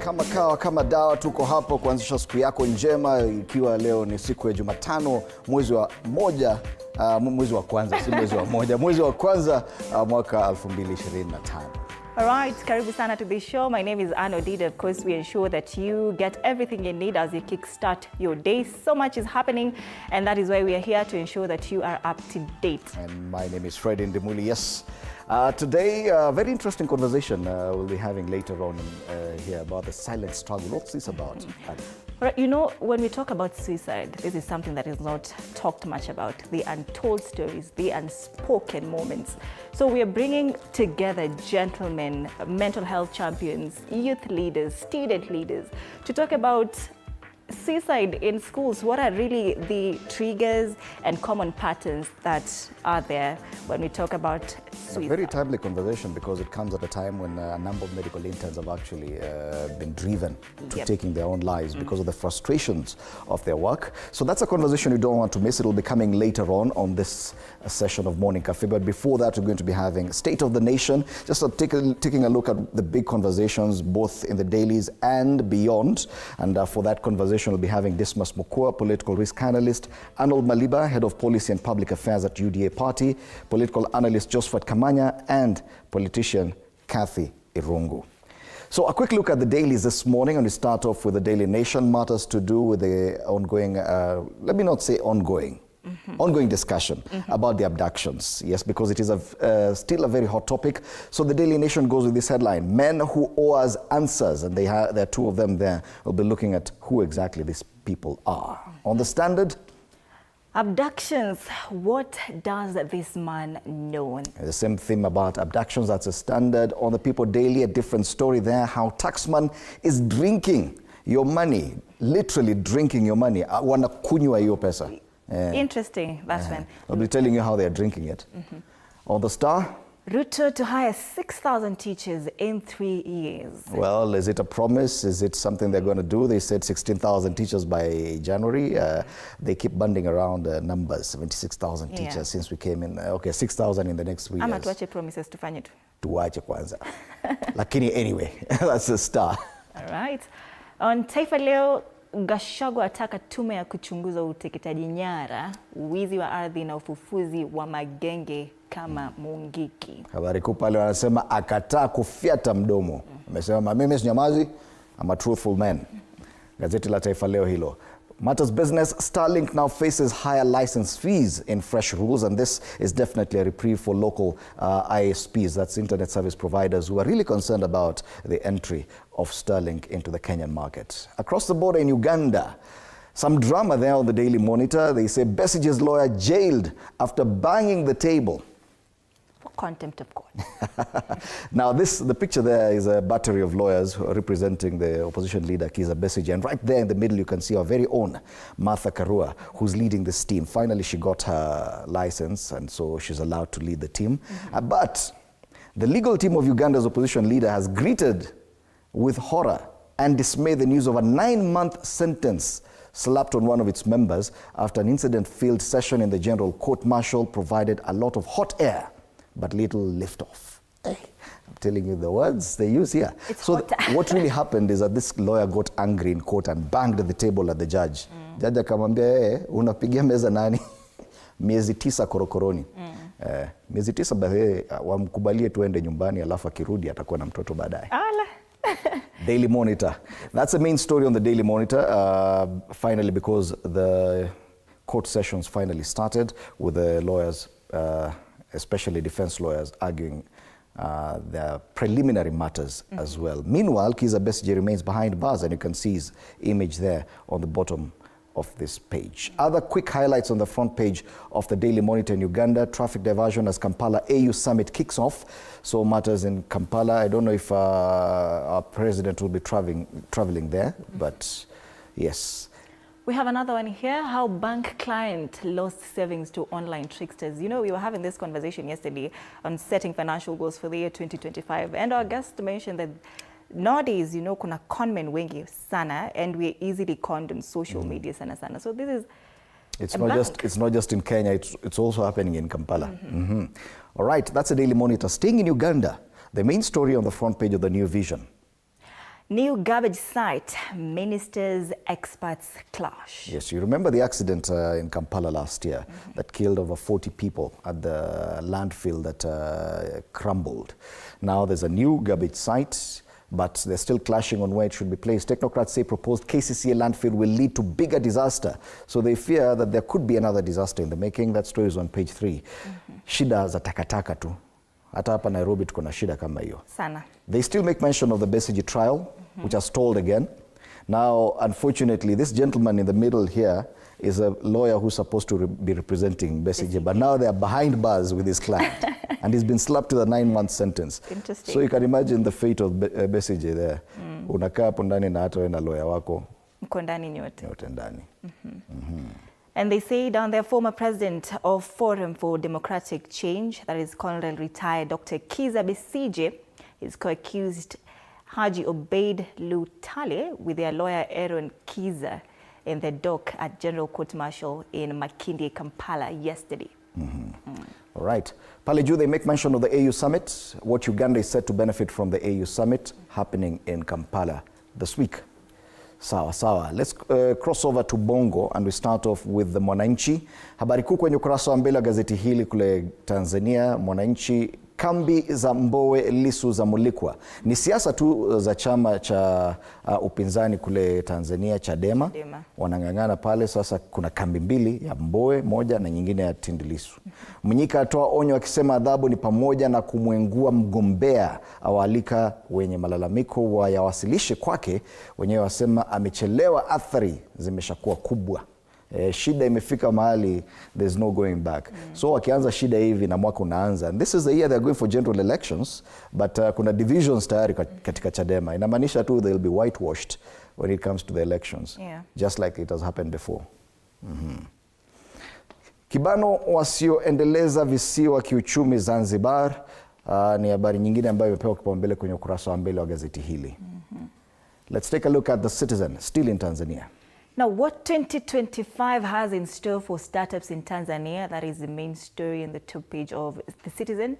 Kama kawa kama dawa, tuko hapo kuanzisha siku yako njema, ikiwa leo ni siku ya Jumatano, mwezi wa kwanza, si mwezi wa moja, mwezi wa kwanza mwaka 2025. All right, karibu sana to the show. My name is Anodida. Of course, we ensure that you get everything you need as you kickstart your day. So much is happening, and that is why we are here to ensure that you are up to date. And my name is Fred Indemuli. Yes, today, very interesting conversation we'll be having later on here about the silent struggle. What's this about? Right, you know, when we talk about suicide, this is something that is not talked much about. The untold stories, the unspoken moments. So we are bringing together gentlemen, mental health champions, youth leaders, student leaders to talk about suicide in schools. What are really the triggers and common patterns that are there when we talk about suicide? A very timely conversation, because it comes at a time when a number of medical interns have actually been driven to taking their own lives because of the frustrations of their work. So that's a conversation you don't want to miss. It will be coming later on this session of Morning Cafe. But before that, we're going to be having State of the Nation, just taking a look at the big conversations, both in the dailies and beyond. And for that conversation, we'll be having Dismas Mukua, political risk analyst, Arnold Maliba, head of policy and public affairs at UDA party, political analyst Josephat Kamanya, and politician Kathy Irungu. So a quick look at the dailies this morning, and we start off with the Daily Nation. Matters to do with the ongoing, let me not say ongoing, ongoing discussion about the abductions. Yes, because it is still a very hot topic. So the Daily Nation goes with this headline: men who owe us answers, and there are two of them there. We'll be looking at who exactly these people are. On the Standard, abductions. What does this man know? The same theme about abductions. That's a Standard. On the People Daily, a different story there: how taxman is drinking your money, literally drinking your money. Wanakunywa hiyo pesa. Interesting, that's one. I'll be telling you how they're drinking it. On the Star, Ruto to hire 6,000 teachers in 3 years. Well, is it a promise? Is it something they're going to do? They said 16,000 teachers by January. They keep banding around numbers, 76,000 teachers since we came in. Okay, 6,000 in the next 3 years. Ama tuache promises tufanye tu. Tuache kwanza. Lakini anyway, that's the Star. All right. On Taifa Leo, Gachagua ataka tume ya kuchunguza uteketaji nyara, wizi wa ardhi na ufufuzi wa magenge kama Mungiki. Habari kuu pale wanasema akataa kufiata mdomo. Amesema mimi sinyamazi, I'm a truthful man. Gazeti la Taifa Leo hilo. Matters Business, Starlink now faces higher license fees in fresh rules, and this is definitely a reprieve for local ISPs, that's internet service providers, who are really concerned about the entry of Starlink into the Kenyan market. Across the border in Uganda, some drama there on the Daily Monitor. They say Besige's lawyer jailed after banging the table. For contempt of court. Now the picture there is a battery of lawyers representing the opposition leader Kizza Besigye, and right there in the middle you can see our very own Martha Karua, who's leading this team. Finally she got her license, and so she's allowed to lead the team. But the legal team of Uganda's opposition leader has greeted with horror and dismay the news of a 9-month sentence slapped on one of its members after an incident-filled session in the General Court Martial provided a lot of hot air but little lift-off. Hey, I'm telling you the words they use here. So what really happened is that this lawyer got angry in court and banged the table at the judge. Judge akamwambia, unapigia meza nani? Miezi 9 korokoroni. Miezi 9 baadaye wamkubalie tuende nyumbani, alafu akirudi atakuwa na mtoto baadaye. Daily Monitor. That's the main story on the Daily Monitor, finally, because the court sessions finally started with the lawyers, especially defense lawyers, arguing their preliminary matters as well. Meanwhile, Kizza Besigye remains behind bars, and you can see his image there on the bottom of this page. Other quick highlights on the front page of the Daily Monitor in Uganda: traffic diversion as Kampala AU summit kicks off. So matters in Kampala. I don't know if our president will be traveling there, but yes. We have another one here: how bank client lost savings to online tricksters. You know, we were having this conversation yesterday on setting financial goals for the year 2025, and our guest mentioned that nowadays, you know, kuna conmen wengi sana, and we're easily conned on social media sana. So this is it's not just in Kenya, it's also happening in Kampala. All right, that's a Daily Monitor. Staying in Uganda, the main story on the front page of the New Vision: New garbage site, ministers, experts clash. Yes, you remember the accident in Kampala last year that killed over 40 people at the landfill that crumbled. Now there's a new garbage site, but they're still clashing on where it should be placed. Technocrats say proposed KCCA landfill will lead to bigger disaster. So they fear that there could be another disaster in the making. That story is on page 3. Shida za takataka tu. Hata hapa Nairobi tuko na shida kama hiyo. Sana. They still make mention of the Besigye trial, which has stalled again. Now, unfortunately, this gentleman in the middle here is a lawyer who's supposed to be representing Besigye, but now they are behind bars with his client. And he's been slapped with a 9-month sentence. Interesting. So you can imagine the fate of Besigye there. Unakaa hapo ndani na hata wewe na lawyer wako. Mko ndani nyote. Nyote ndani. And they say down there, former president of Forum for Democratic Change, that is Colonel retired Dr. Kizza Besigye, is co-accused Haji Obeid Lutale with their lawyer Aaron Kizza in the dock at General Court Martial in Makindye, Kampala yesterday. All right. Pale juu, they make mention of the AU summit, what Uganda is set to benefit from the AU summit happening in Kampala this week. Sawa sawa. Let's cross over to Bongo and we start off with the Mwananchi. Habari kuu kwenye ukurasa wa mbele wa gazeti hili kule Tanzania, Mwananchi, kambi za Mbowe Lissu za mulikwa. Ni siasa tu za chama cha upinzani kule Tanzania, Chadema. Wanang'ang'ana pale sasa, kuna kambi mbili ya Mbowe, moja na nyingine ya Tundu Lissu. Mnyika atoa onyo akisema adhabu ni pamoja na kumwengua mgombea, awaalika wenye malalamiko wayawasilishe kwake, wenyewe wasema amechelewa, athari zimeshakuwa kubwa. Shida imefika mahali there's no going back. So wakianza shida hivi na mwaka unaanza, and this is the year they're going for general elections, but kuna divisions tayari katika Chadema. Inamaanisha tu they'll be whitewashed when it comes to the elections, just like it has happened before. Kibano wasioendeleza visiwa kiuchumi Zanzibar, ni habari nyingine ambayo imepewa kipaumbele kwenye ukurasa wa mbele wa gazeti hili. Let's take a look at the Citizen, still in Tanzania. Now, what 2025 has in store for startups in Tanzania? That is the main story in the top page of The Citizen.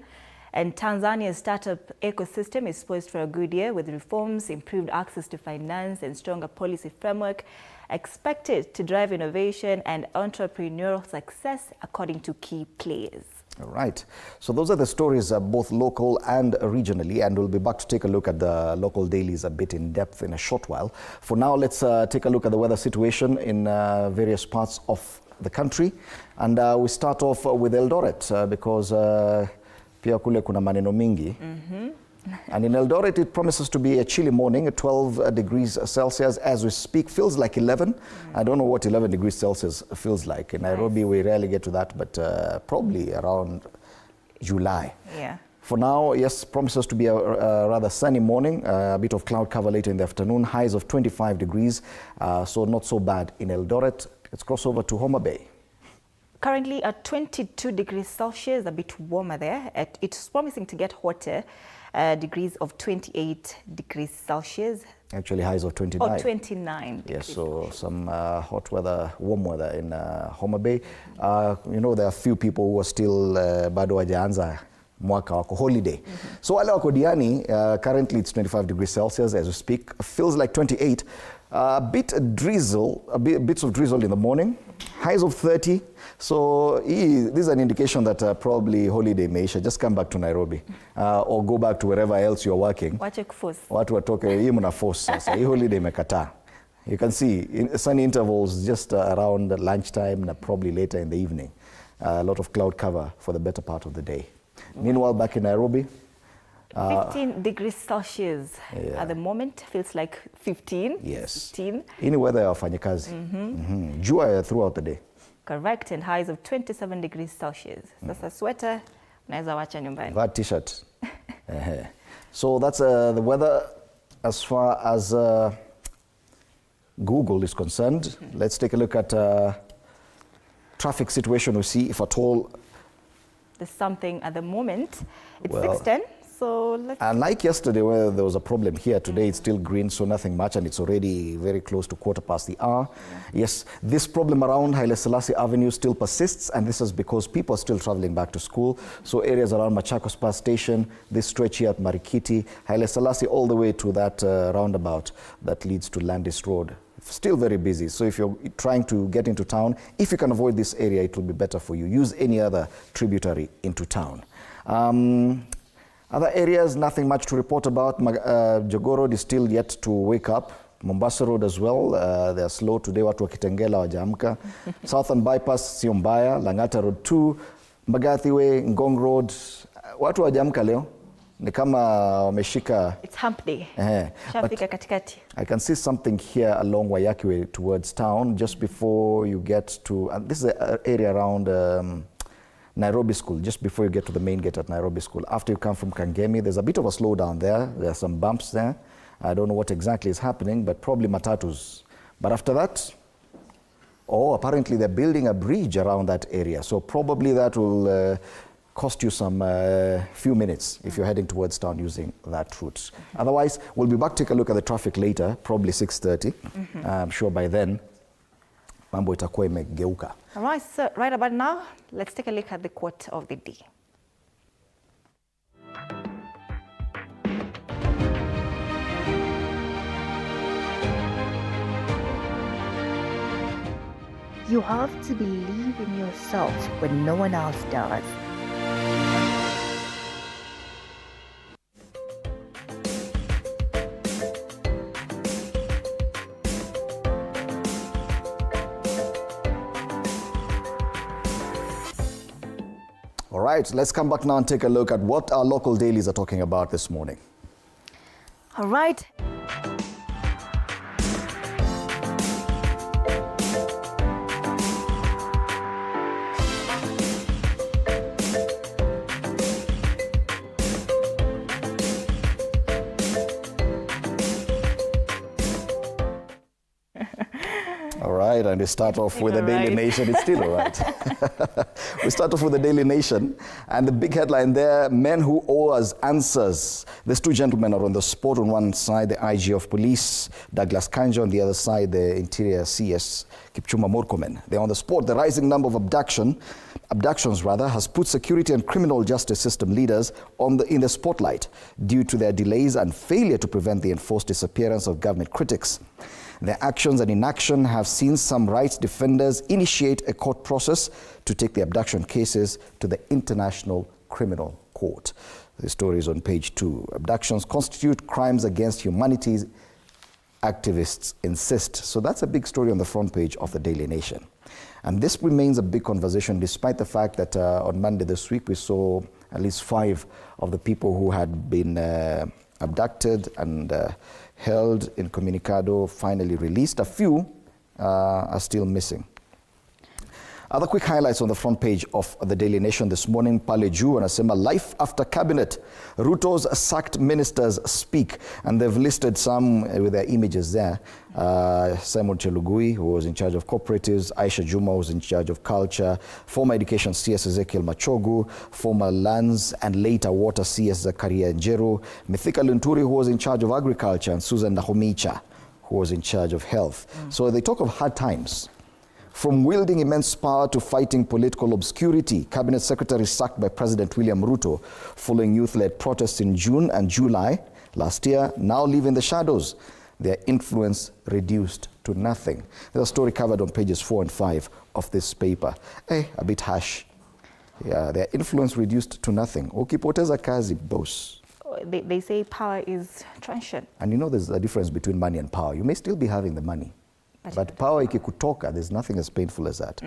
And Tanzania's startup ecosystem is poised for a good year with reforms, improved access to finance, and stronger policy framework expected to drive innovation and entrepreneurial success, according to key players. All right. So those are the stories both local and regionally, and we'll be back to take a look at the local dailies a bit in depth in a short while. For now, let's take a look at the weather situation in various parts of the country. And we start off with Eldoret because pia kule kuna maneno mingi. And in Eldoret, it promises to be a chilly morning at 12 degrees Celsius as we speak. Feels like 11. I don't know what 11 degrees Celsius feels like. In Nairobi, we rarely get to that, but probably around July. Yeah. For now, yes, promises to be a rather sunny morning, a bit of cloud cover later in the afternoon, highs of 25 degrees, so not so bad in Eldoret. Let's cross over to Homa Bay. Currently at 22 degrees Celsius, a bit warmer there. It's promising to get hotter. Degrees of 28 degrees Celsius. Actually highs of 29. Oh, 29. Yes, so some hot weather, warm weather in Homa Bay. You know, there are a few people who are still bado wajaanza mwaka wako holiday. So wale wako Diani, currently it's 25 degrees Celsius as we speak. Feels like 28. Bits of drizzle in the morning. Highs of 30. So this is an indication that probably holiday meisha. Just come back to Nairobi or go back to wherever else you're working. Wache kuforce. Watu watoke, hii mna force sasa. Hii holiday imekataa. You can see sunny intervals just around lunchtime and probably later in the evening. A lot of cloud cover for the better part of the day. Meanwhile, back in Nairobi, 15 degrees Celsius at the moment. Feels like 15. Yes. 15. Any weather ya wafanyakazi. Jua throughout the day. Correct, and highs of 27 degrees Celsius. Sasa sweater, unaweza wacha nyumbani. That t-shirt. So that's the weather as far as Google is concerned. Let's take a look at traffic situation. We see if at all there's something at the moment. It's well, 6:10. So let's... And like yesterday where there was a problem here, today it's still green, so nothing much, and it's already very close to 1:15. Yes, this problem around Haile Selassie Avenue still persists, and this is because people are still traveling back to school. So areas around Machakos Bus Station, this stretch here at Marikiti, Haile Selassie all the way to that roundabout that leads to Landis Road. Still very busy. So if you're trying to get into town, if you can avoid this area, it will be better for you. Use any other tributary into town. Other areas, nothing much to report about. Jogoo Road is still yet to wake up. Mombasa Road as well, they are slow today, watu wa Kitengela wajaamka. Southern Bypass sio mbaya, Lang'ata Road 2, Mbagathi Way, Ngong Road, watu wajaamka leo. Ni kama wameshika. It's hump day. Shafika katikati. I can see something here along Wayaki Way towards town, just before you get to, and this is an area around Nairobi School, just before you get to the main gate at Nairobi School. After you come from Kangemi, there's a bit of a slowdown there. There are some bumps there. I don't know what exactly is happening, but probably matatus. But after that, apparently they're building a bridge around that area. So probably that will cost you some few minutes if you're heading towards town using that route. Otherwise, we'll be back to take a look at the traffic later, probably 6:30. I'm sure by then, mambo itakuwa imegeuka. All right, so right about now, let's take a look at the quote of the day. You have to believe in yourself when no one else does. All right, let's come back now and take a look at what our local dailies are talking about this morning. All right. And we start off with the Daily Nation. It's still all right. We start off with the Daily Nation, and the big headline there, men who owe us answers. These two gentlemen are on the spot. On one side, the IG of Police, Douglas Kanja. On the other side, the Interior CS, Kipchumba Murkomen. They're on the spot. The rising number of abductions has put security and criminal justice system leaders in the spotlight due to their delays and failure to prevent the enforced disappearance of government critics. Their actions and inaction have seen some rights defenders initiate a court process to take the abduction cases to the International Criminal Court. The story is on page 2. Abductions constitute crimes against humanity, activists insist. So that's a big story on the front page of the Daily Nation. And this remains a big conversation despite the fact that on Monday this week we saw at least 5 of the people who had been abducted and held in Comunicado finally released. A few are still missing. Other quick highlights on the front page of the Daily Nation this morning. Pale juu anasema life after cabinet. RUTO'S sacked ministers speak. And they've listed some with their images there. Simon Chelugui, who was in charge of cooperatives. Aisha Juma, who was in charge of culture. Former Education CS Ezekiel Machogu. Former Lands and later Water CS Zakaria Njeru. Mithika Lunturi, who was in charge of agriculture. And Susan Nahumicha, who was in charge of health. So they talk of hard times. From wielding immense power to fighting political obscurity, Cabinet Secretary sacked by President William Ruto following youth-led protests in June and July last year, now live in the shadows. Their influence reduced to nothing. There's a story covered on pages 4 and 5 of this paper. A bit harsh. Yeah, their influence reduced to nothing. Ukipoteza kazi, boss. They say power is transient. And you know there's a difference between money and power. You may still be having the money. But power ikikutoka, there's nothing as painful as that.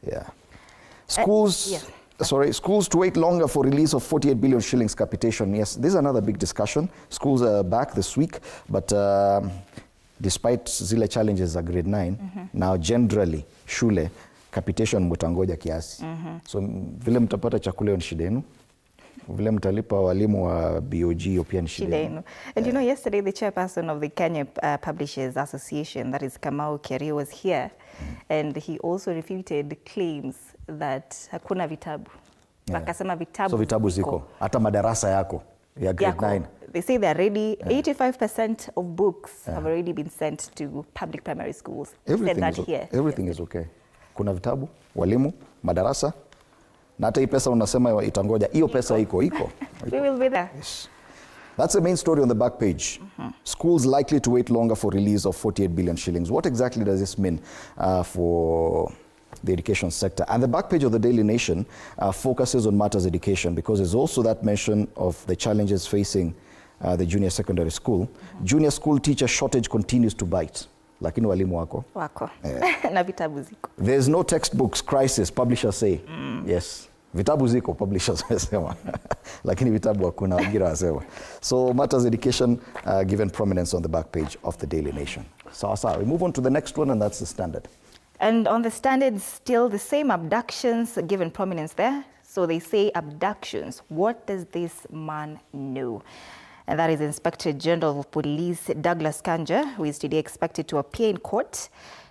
Yeah. Schools to wait longer for release of 48 billion shillings capitation. Yes, this is another big discussion. Schools are back this week, but despite zile challenges at grade 9, now generally shule capitation mutangoja kiasi. So vile mtapata chakula ni shida yenu. Vile mtalipa walimu wa BOG pia ni shida yenu. And you know, yesterday the chairperson of the Kenya Publishers Association, that is Kamau Kerio, was here, and he also refuted claims that hakuna vitabu. Akasema vitabu. So vitabu ziko. Hata madarasa yako Yeah, grade 9. They say they're ready. 85% of books have already been sent to public primary schools. Everything is okay. Kuna vitabu, walimu, madarasa. Na hata hii pesa unasema itangoja. Hiyo pesa iko. We will be there. Yes. That's the main story on the back page. Schools likely to wait longer for release of 48 billion shillings. What exactly does this mean for the education sector? And the back page of the Daily Nation focuses on matters education, because there's also that mention of the challenges facing the junior secondary school. Junior school teacher shortage continues to bite. Lakini walimu wako. Na vitabu ziko. There's no textbooks crisis, publishers say. Yes. Vitabu ziko, publishers wasema. Lakini vitabu hakuna, wagira wasema. So matters education given prominence on the back page of the Daily Nation. So we move on to the next one, and that's the Standard. And on the Standard, still the same abductions given prominence there. So they say abductions. What does this man know? And that is Inspector General of Police Douglas Kanja, who is today expected to appear in court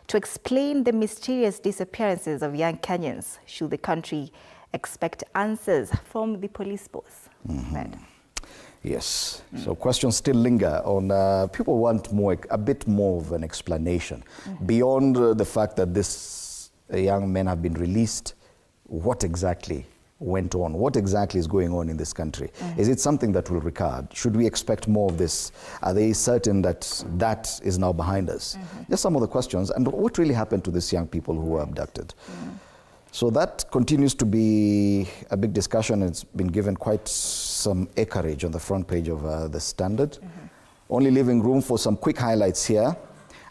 to explain the mysterious disappearances of young Kenyans. Should the country expect answers from the police force? Yes. So questions still linger on, people want a bit more of an explanation. Beyond the fact that these young men have been released, what exactly went on? What exactly is going on in this country? Is it something that will recur? Should we expect more of this? Are they certain that that is now behind us? Just some of the questions. And what really happened to these young people who were abducted? So that continues to be a big discussion. It's been given quite some acreage on the front page of the Standard. Only leaving room for some quick highlights here.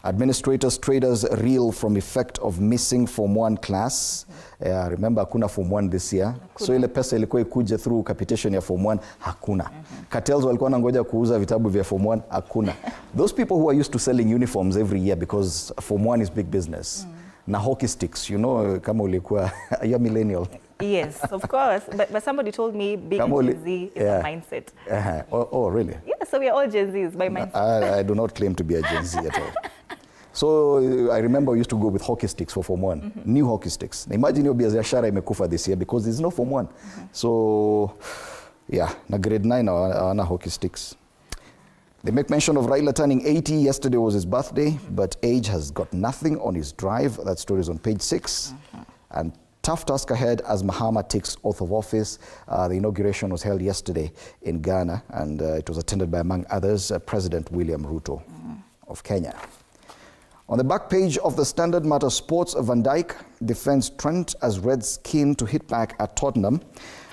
Administrators, traders reel from effect of missing Form 1 class. Remember, hakuna Form 1 this year. So ile pesa ilikuwa ikuje through capitation ya Form 1, hakuna. Cartels walikuwa nangoja kuuza vitabu vya Form 1, hakuna. Those people who are used to selling uniforms every year because Form 1 is big business. Na hockey sticks, you know, kama ulikuwa, you're millennial. Yes, of course. But somebody told me being Gen Z is a mindset. Oh, really? Yeah, so we are all Gen Zs by mindset. I do not claim to be a Gen Z at all. So I remember I used to go with hockey sticks for Form 1, new hockey sticks. Now imagine your biashara imekufa this year because there's no Form 1. So yeah, na grade 9 hawana hockey sticks. They make mention of Raila turning 80. Yesterday was his birthday, but age has got nothing on his drive. That story is on page 6. And tough task ahead as Mahama takes oath of office. The inauguration was held yesterday in Ghana, and it was attended by, among others, President William Ruto of Kenya. On the back page of the Standard Matter Sports, Van Dijk defends Trent as Reds keen to hit back at Tottenham.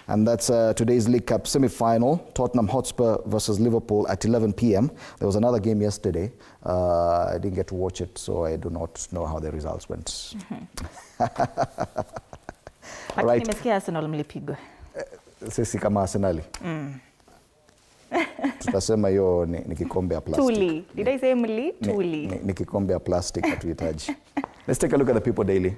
And that's today's League Cup semi-final, Tottenham Hotspur versus Liverpool at 11 p.m. There was another game yesterday. I didn't get to watch it, so I do not know how the results went. Right. Nimesikia Arsenal mlipigwa. Sisi kama Arsenali. Tutasema hiyo ni kikombe ya plastic. Tuli. Did I say mli? Tuli. Ni kikombe ya plastic hatuhitaji. Let's take a look at the People Daily.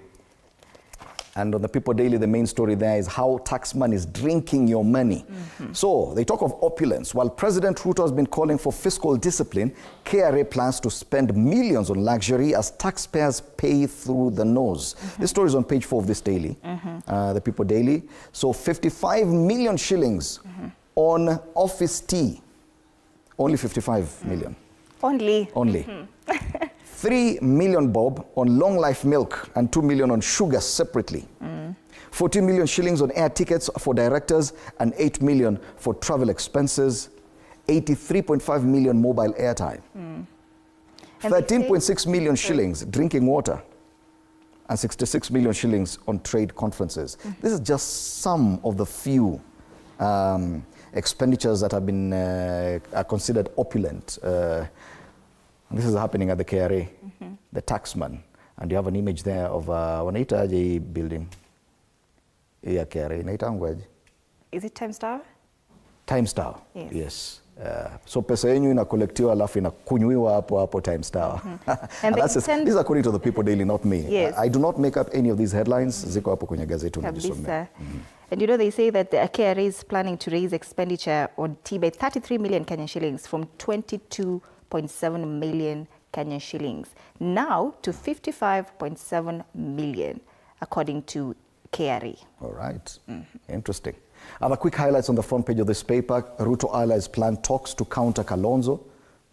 And on the People Daily, the main story there is how taxman is drinking your money. So they talk of opulence. While President Ruto has been calling for fiscal discipline, KRA plans to spend millions on luxury as taxpayers pay through the nose. This story is on page 4 of this daily, the People Daily. So 55 million shillings on office tea. Only 55 million. Only. 3 million bob on long life milk and 2 million on sugar separately. 14 million shillings on air tickets for directors and 8 million for travel expenses. 83.5 million mobile airtime. 13.6 million shillings drinking water. And 66 million shillings on trade conferences. This is just some of the few expenditures that have been are considered opulent. This is happening at the KRA, the taxman. And you have an image there of wanaitaje building ya KRA. Inaitangwaje? Is it Times Tower? Times Tower, yes. So pesa yenyu inakolektiwa alafu inakunywiwa hapo Times Tower. And this is according to the People Daily, not me. Yes. I do not make up any of these headlines. Ziko hapo kwenye gazeti unajisomea. And you know, they say that the KRA is planning to raise expenditure on tea by 33 million Kenyan shillings from 22.7 million Kenyan shillings now to 55.7 million, according to KRA. All right. Interesting. Other quick highlights on the front page of this paper. Ruto allies plan talks to counter Kalonzo.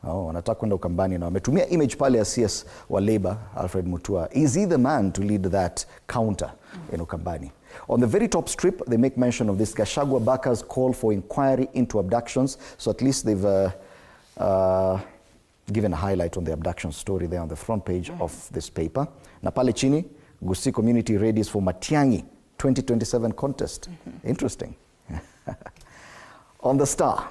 Wanataka kwenda Ukambani na wametumia image pale ya CS wa Labour, Alfred Mutua. Is he the man to lead that counter in Ukambani? On the very top strip, they make mention of this Gachagua backers call for inquiry into abductions. So at least they've given a highlight on the abduction story there on the front page of this paper. Na pale chini, Gusii community readies for Matiang'i 2027 contest. Interesting. On the Star.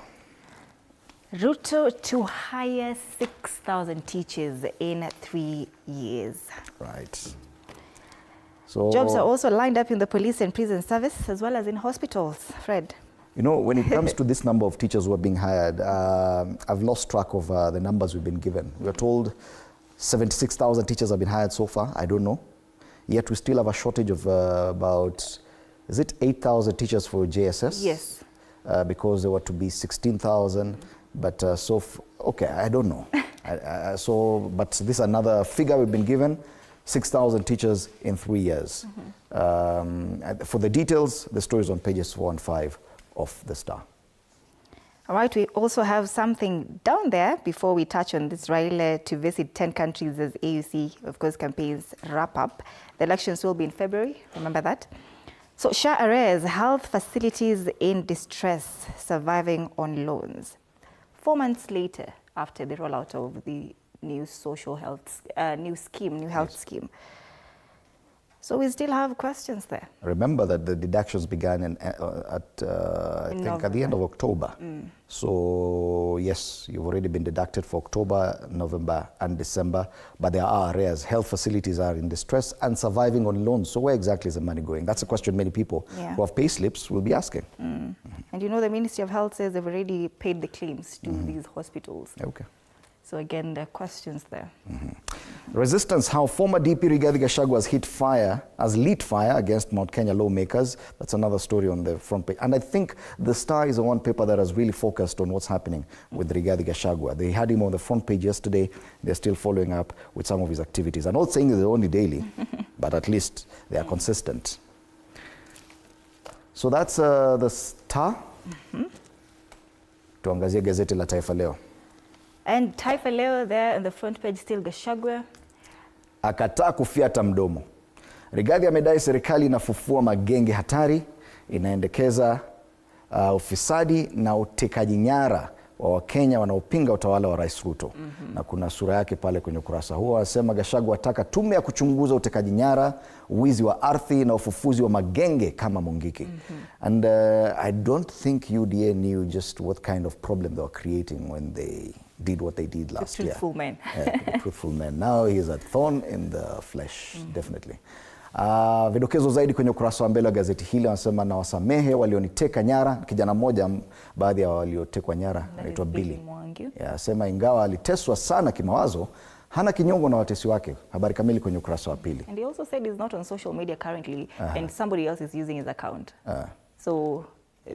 Ruto to hire 6,000 teachers in 3 years. Right. So Jobs are also lined up in the police and prison service as well as in hospitals. Fred? You know, when it comes to this number of teachers who are being hired, I've lost track of the numbers we've been given. We are told 76,000 teachers have been hired so far. I don't know. Yet we still have a shortage of about, is it 8,000 teachers for JSS? Yes. Because there were to be 16,000. But okay, I don't know. But this is another figure we've been given, 6,000 teachers in 3 years. For the details, the story is on pages 4 and 5 of the Star. All right, we also have something down there before we touch on this Raila to visit 10 countries as AUC, of course, campaigns wrap up. The elections will be in February, remember that? So Shah arrears health facilities in distress, surviving on loans. 4 months later, after the rollout of the new social health, new health scheme. So we still have questions there. Remember that the deductions began I think at the end of October. So yes, you've already been deducted for October, November and December, but there are arrears. Health facilities are in distress and surviving on loans. So where exactly is the money going? That's a question many people who have pay slips will be asking. And you know, the Ministry of Health says they've already paid the claims to these hospitals. Okay. So again, there are questions there. Resistance, how former DP Rigathi Gachagua has lit fire against Mount Kenya lawmakers. That's another story on the front page. And I think the Star is the one paper that has really focused on what's happening with Rigathi Gachagua. They had him on the front page yesterday. They're still following up with some of his activities. I'm not saying they're only daily, but at least they are consistent. So that's the Star. Tuangazie gazeti la Taifa Leo. And Taifa Leo there on the front page, still Gachagua. Akataa kufiata mdomo. Rigathi amedai serikali inafufua magenge hatari, inaendekeza ufisadi na utekaji nyara wa Wakenya wanaopinga utawala wa Rais Ruto. Na kuna sura yake pale kwenye ukurasa huo. Anasema Gachagua ataka tume ya kuchunguza utekaji nyara, wizi wa ardhi na ufufuzi wa magenge kama Mungiki. And I don't think UDA knew just what kind of problem they were creating when they did what they did last year. Truthful man. The truthful man. Now he is a thorn in the flesh, definitely. Vidokezo zaidi kwenye ukurasa wa mbele wa gazeti hili wanasema na wasamehe walioniteka nyara. Kijana mmoja, baadhi ya waliotekwa nyara, anaitwa Billy. Anasema ingawa aliteswa sana kimawazo, hana kinyongo na watesi wake. Habari kamili kwenye ukurasa wa pili. And he also said he's not on social media currently and somebody else is using his account. So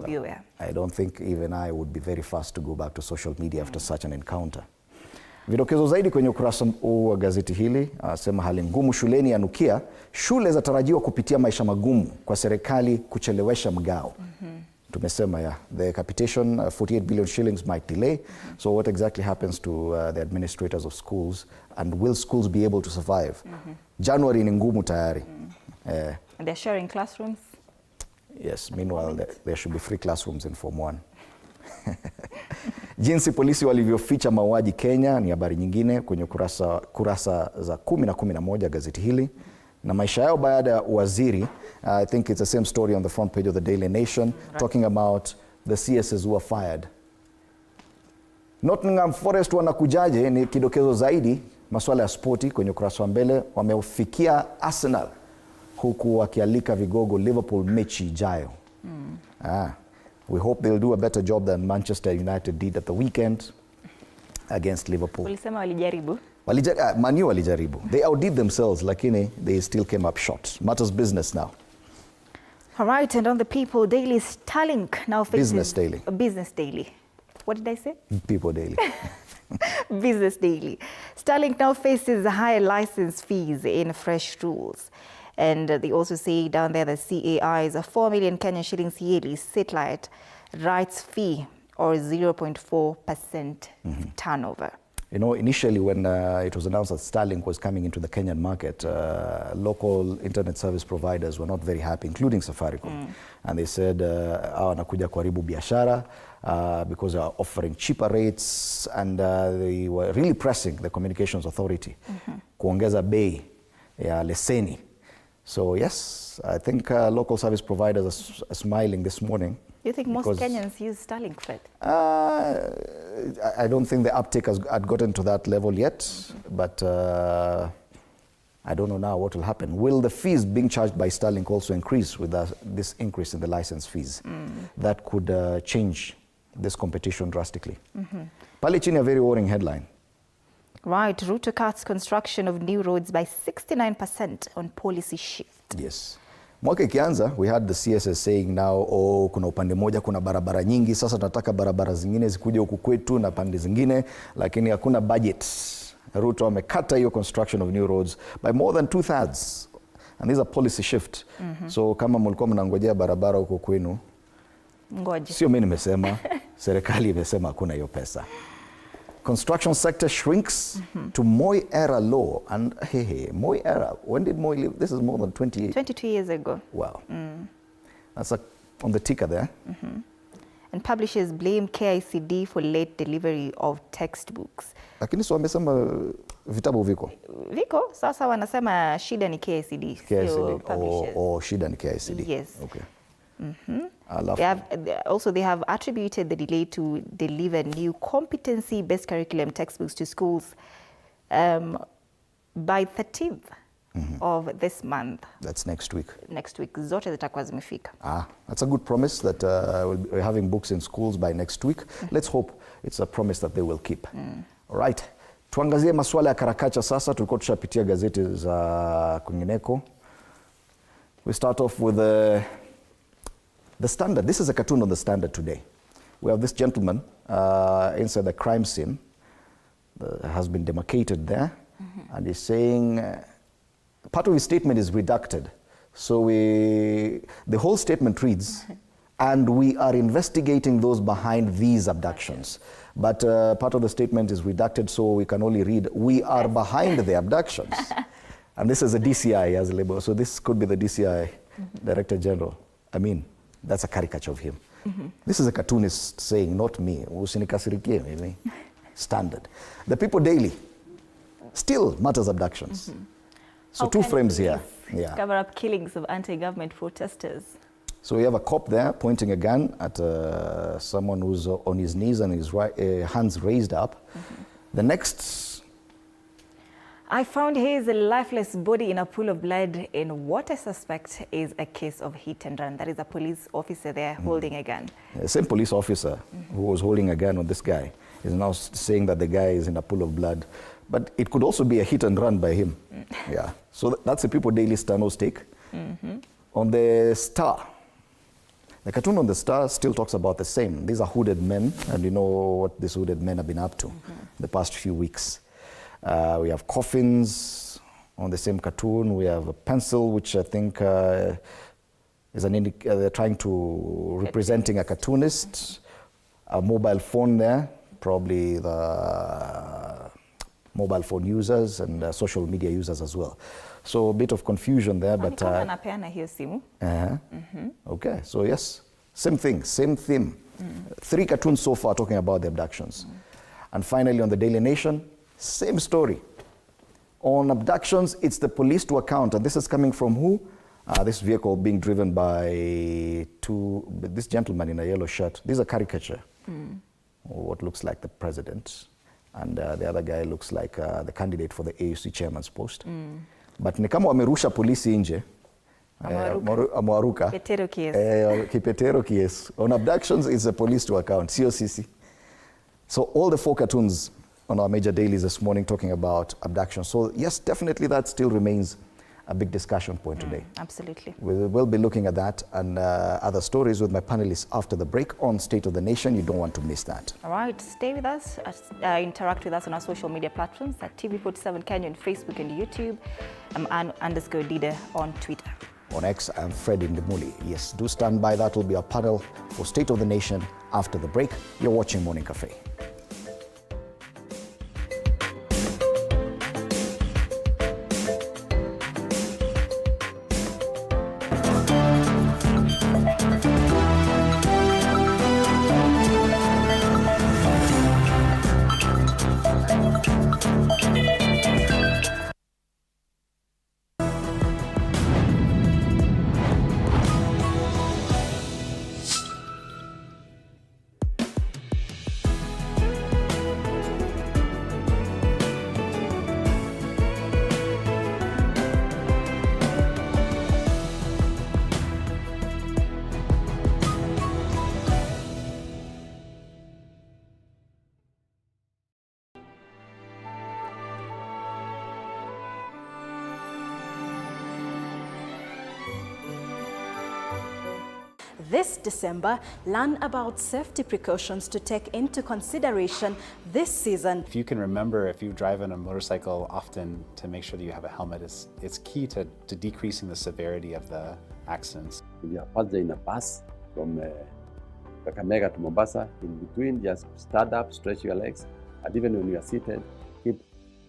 be aware. I don't think even I would be very fast to go back to social media after such an encounter. Vidokezo zaidi kwenye ukurasa wa gazeti hili, sema hali ngumu shuleni yanukia, shule zatarajiwa kupitia maisha magumu kwa serikali kuchelewesha mgao. Tumesema the capitation 48 billion shillings might delay. So what exactly happens to the administrators of schools, and will schools be able to survive? January ni ngumu tayari. And they're sharing classrooms? Yes, meanwhile there should be free classrooms in Form 1. Jinsi polisi walivyoficha mauaji Kenya ni habari nyingine kwenye kurasa za 10 na 11 gazeti hili. Na maisha yao baada ya uwaziri, I think it's the same story on the front page of the Daily Nation, talking about the CSs who are fired. Nottingham Forest wanakujaje ni kidokezo zaidi, masuala ya spoti kwenye ukurasa wa mbele. Wameufikia Arsenal huku wakialika vigogo Liverpool mechi ijayo. We hope they'll do a better job than Manchester United did at the weekend against Liverpool. Walisema walijaribu. Man U walijaribu. They outdid themselves, lakini they still came up short. Matters business now. All right, and on the People Daily, Starlink now faces... Business Daily. Business Daily. What did I say? People Daily. Business Daily. Starlink now faces higher license fees in fresh rules. And they also say down there the CAI is a 4 million Kenyan shillings yearly satellite rights fee, or 0.4% turnover. You know, initially when it was announced that Starlink was coming into the Kenyan market, local internet service providers were not very happy, including Safaricom. And they said, wanakuja kuharibu biashara because they are offering cheaper rates, and they were really pressing the Communications Authority kuongeza bei ya leseni. So yes, I think local service providers are smiling this morning. You think most Kenyans use Starlink, Fred? I don't think the uptake had gotten to that level yet, but I don't know now what will happen. Will the fees being charged by Starlink also increase with this increase in the license fees? That could change this competition drastically. Pale chini, a very worrying headline. Right, Ruto cuts construction of new roads by 69% on policy shift. Yes. Mwaka ikianza, we had the CSS saying now, kuna upande moja kuna barabara nyingi, sasa tunataka barabara zingine zikuje huku kwetu na pande zingine, lakini hakuna budget. Ruto amekata hiyo construction of new roads by more than 2/3. And these are policy shift. So kama mlikuwa mnangojea barabara huko kwenu, Ngoje. Sio mimi nimesema, serikali imesema hakuna hiyo pesa. Construction sector shrinks to Moi era low. And hey, Moi era, when did Moi leave? This is more than 22 years ago. Wow. That's on the ticker there. And publishers blame KICD for late delivery of textbooks. Lakini so wamesema vitabu viko. Viko, sasa wanasema shida ni KICD, sio publishers. Shida ni KICD. Yes. Okay. They have attributed the delay to deliver new competency-based curriculum textbooks to schools by 13th of this month. That's next week. Next week, zote zitakuwa zimefika. That's a good promise that we'll be having books in schools by next week. Let's hope it's a promise that they will keep. All right. Tuangazie masuala ya karakacha sasa. Tulikuwa tushapitia gazeti za kwingineko. We start off with the Standard. This is a cartoon on the Standard today. We have this gentleman inside the crime scene has been demarcated there, and he's saying part of his statement is redacted. So the whole statement reads, and we are investigating those behind these abductions. But part of the statement is redacted, so we can only read, we are behind the abductions. And this is a DCI as a label. So this could be the DCI Director General. I mean, that's a caricature of him. This is a cartoonist saying, not me. Usinikasirikie mimi. Standard. The People Daily still matters abductions. So two frames here. Yeah. Cover up killings of anti-government protesters. So we have a cop there pointing a gun at someone who's on his knees and his hands raised up. The next... I found his lifeless body in a pool of blood in what I suspect is a case of hit and run. That is a police officer there holding a gun. The same police officer who was holding a gun on this guy is now saying that the guy is in a pool of blood. But it could also be a hit and run by him. Yeah. So that's the People Daily Stano's take. On the Star, the cartoon on the Star still talks about the same. These are hooded men, and you know what these hooded men have been up to the past few weeks. We have coffins on the same cartoon. We have a pencil, which I think is they're trying to representing a cartoonist. A mobile phone there, probably the mobile phone users and social media users as well. So a bit of confusion there, but okay, so yes, same thing, same theme. 3 cartoons so far talking about the abductions. And finally on the Daily Nation, same story. On abductions, it's the police to account, and this is coming from who? This vehicle being driven by this gentleman in a yellow shirt. This is a caricature, what looks like the president, and the other guy looks like the candidate for the AUC chairman's post. But ni kama wamerusha polisi nje, amewaruka. Kipetero kies. On abductions, it's the police to account, sio sisi. So all the 4 cartoons on our major dailies this morning talking about abduction. So yes, definitely that still remains a big discussion point today. Absolutely. We will be looking at that and other stories with my panelists after the break on State of the Nation. You don't want to miss that. All right, stay with us. Interact with us on our social media platforms at TV47 Kenya on Facebook and YouTube. _Dida on Twitter. On X, I'm Fred Indemuli. Yes, do stand by. That will be our panel for State of the Nation after the break. You're watching Morning Cafe. This December, learn about safety precautions to take into consideration this season. If you can remember, if you drive on a motorcycle often, to make sure that you have a helmet, it's key to decreasing the severity of the accidents. If you are passing in a bus from Kakamega to Mombasa, in between, just stand up, stretch your legs, and even when you are seated, keep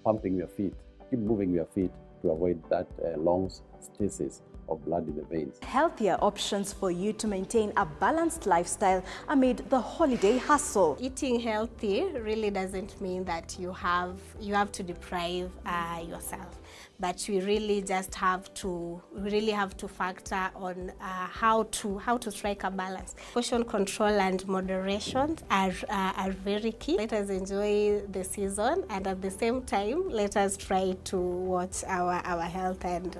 pumping your feet, keep moving your feet to avoid that long stasis of blood in the veins. Healthier options for you to maintain a balanced lifestyle amid the holiday hustle. Eating healthy really doesn't mean that you have to deprive yourself, but we really just have to factor on how to strike a balance. Portion control and moderation are very key. Let us enjoy the season, and at the same time, let us try to watch our health and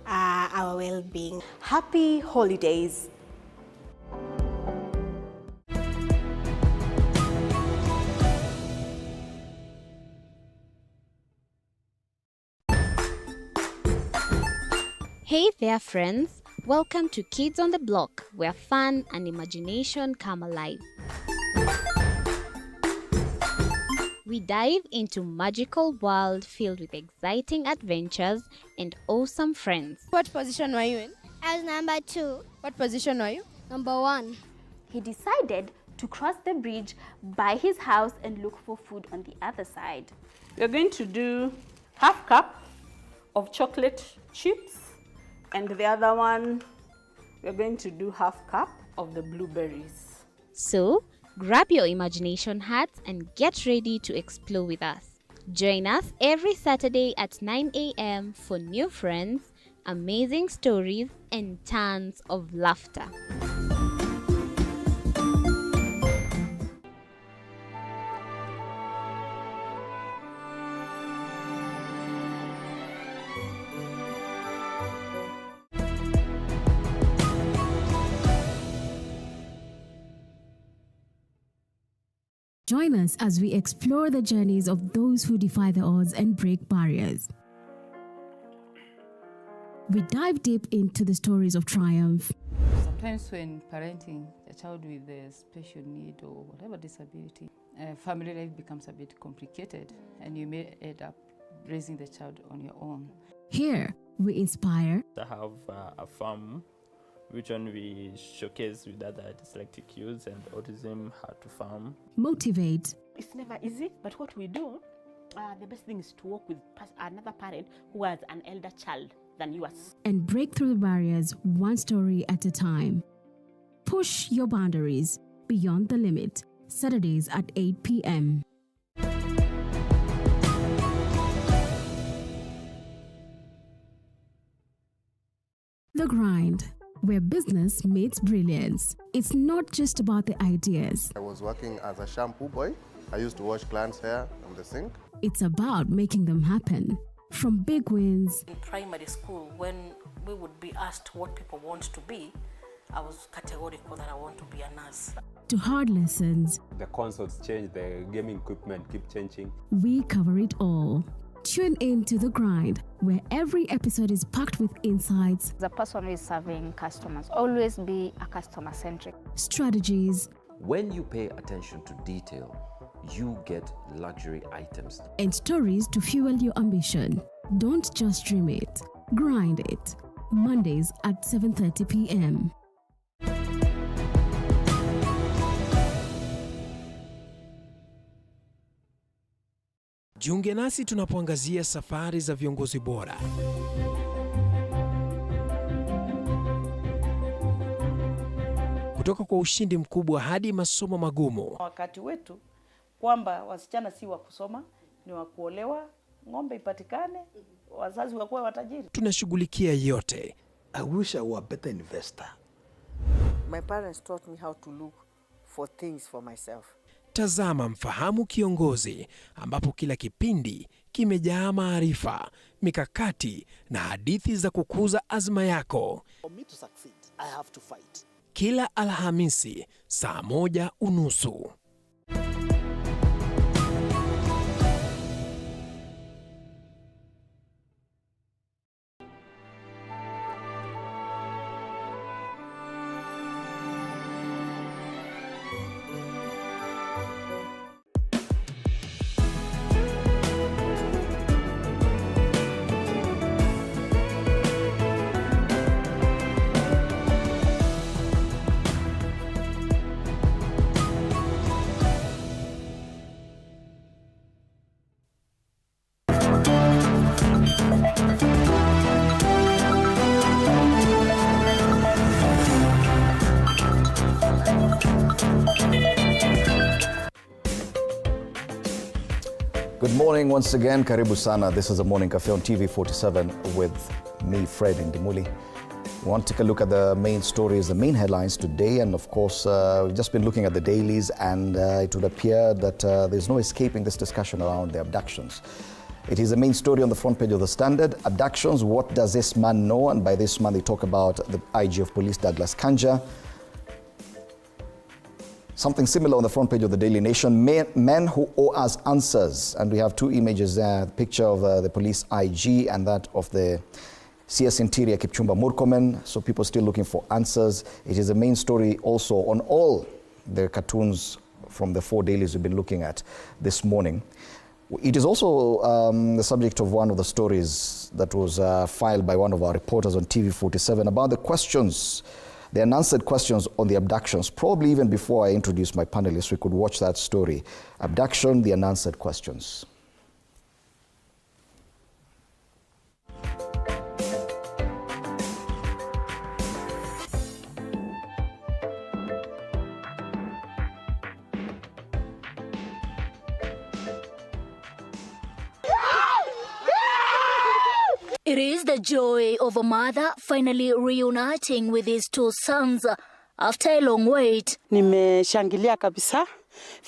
our well-being. Happy holidays. Hey there, friends. Welcome to Kids on the Block, where fun and imagination come alive. We dive into magical world filled with exciting adventures and awesome friends. What position were you in? I was number 2. What position were you? Number 1. He decided to cross the bridge by his house and look for food on the other side. We're going to do half cup of chocolate chips, and the other one, we're going to do half cup of the blueberries. So, grab your imagination hats and get ready to explore with us. Join us every Saturday at 9 a.m. for new friends, amazing stories, and tons of laughter. Join us as we explore the journeys of those who defy the odds and break barriers. We dive deep into the stories of triumph. Sometimes when parenting a child with a special need or whatever disability, family life becomes a bit complicated and you may end up raising the child on your own. Here, we inspire. I have a farm which one we showcase with other dyslexic youths and autism, how to farm. Motivate. It's never easy, but what we do, the best thing is to work with another parent who has an elder child than yours. And break through the barriers one story at a time. Push your boundaries beyond the limit. Saturdays at 8 p.m. The Grind, where business meets brilliance. It's not just about the ideas. I was working as a shampoo boy. I used to wash clients' hair on the sink. It's about making them happen. From big wins. In primary school, when we would be asked what people want to be, I was categorical that I want to be a nurse. To hard lessons. The consoles change, the gaming equipment keep changing. We cover it all. Tune in to The Grind, where every episode is packed with insights, The person who is serving customers, always be a customer-centric. strategies, When you pay attention to detail, you get luxury items. and stories to fuel your ambition. Don't just dream it, grind it. Mondays at 7:30 p.m. Jiunge nasi tunapoangazia safari za viongozi bora. Kutoka kwa ushindi mkubwa hadi masomo magumu. Wakati wetu kwamba wasichana si wa kusoma, ni wa kuolewa, ng'ombe ipatikane, wazazi wakuwe watajiri. Tunashughulikia yote. I wish I were a better investor. My parents taught me how to look for things for myself. Tazama Mfahamu Kiongozi, ambapo kila kipindi kimejaa maarifa, mikakati na hadithi za kukuza azma yako. For me to succeed, I have to fight. Kila Alhamisi saa 1:30. Good morning once again, karibu sana. This is a Morning Cafe on TV47 with me, Fred Ndimuli. We want to take a look at the main stories, the main headlines today, and of course, we've just been looking at the dailies, and it would appear that there's no escaping this discussion around the abductions. It is the main story on the front page of the Standard. Abductions, what does this man know? And by this man, they talk about the IG of Police, Douglas Kanja. Something similar on the front page of the Daily Nation, men who owe us answers. And we have two images there, the picture of the police IG and that of the CS Interior Kipchumba Murkomen. So people still looking for answers. It is a main story also on all the cartoons from the four dailies we've been looking at this morning. It is also the subject of one of the stories that was filed by one of our reporters on TV47 about the questions, the unanswered questions on the abductions. Probably even before I introduce my panelists, we could watch that story. Abduction, the unanswered questions. It is the joy of a mother finally reuniting with his two sons after a long wait. Nimeshangilia kabisa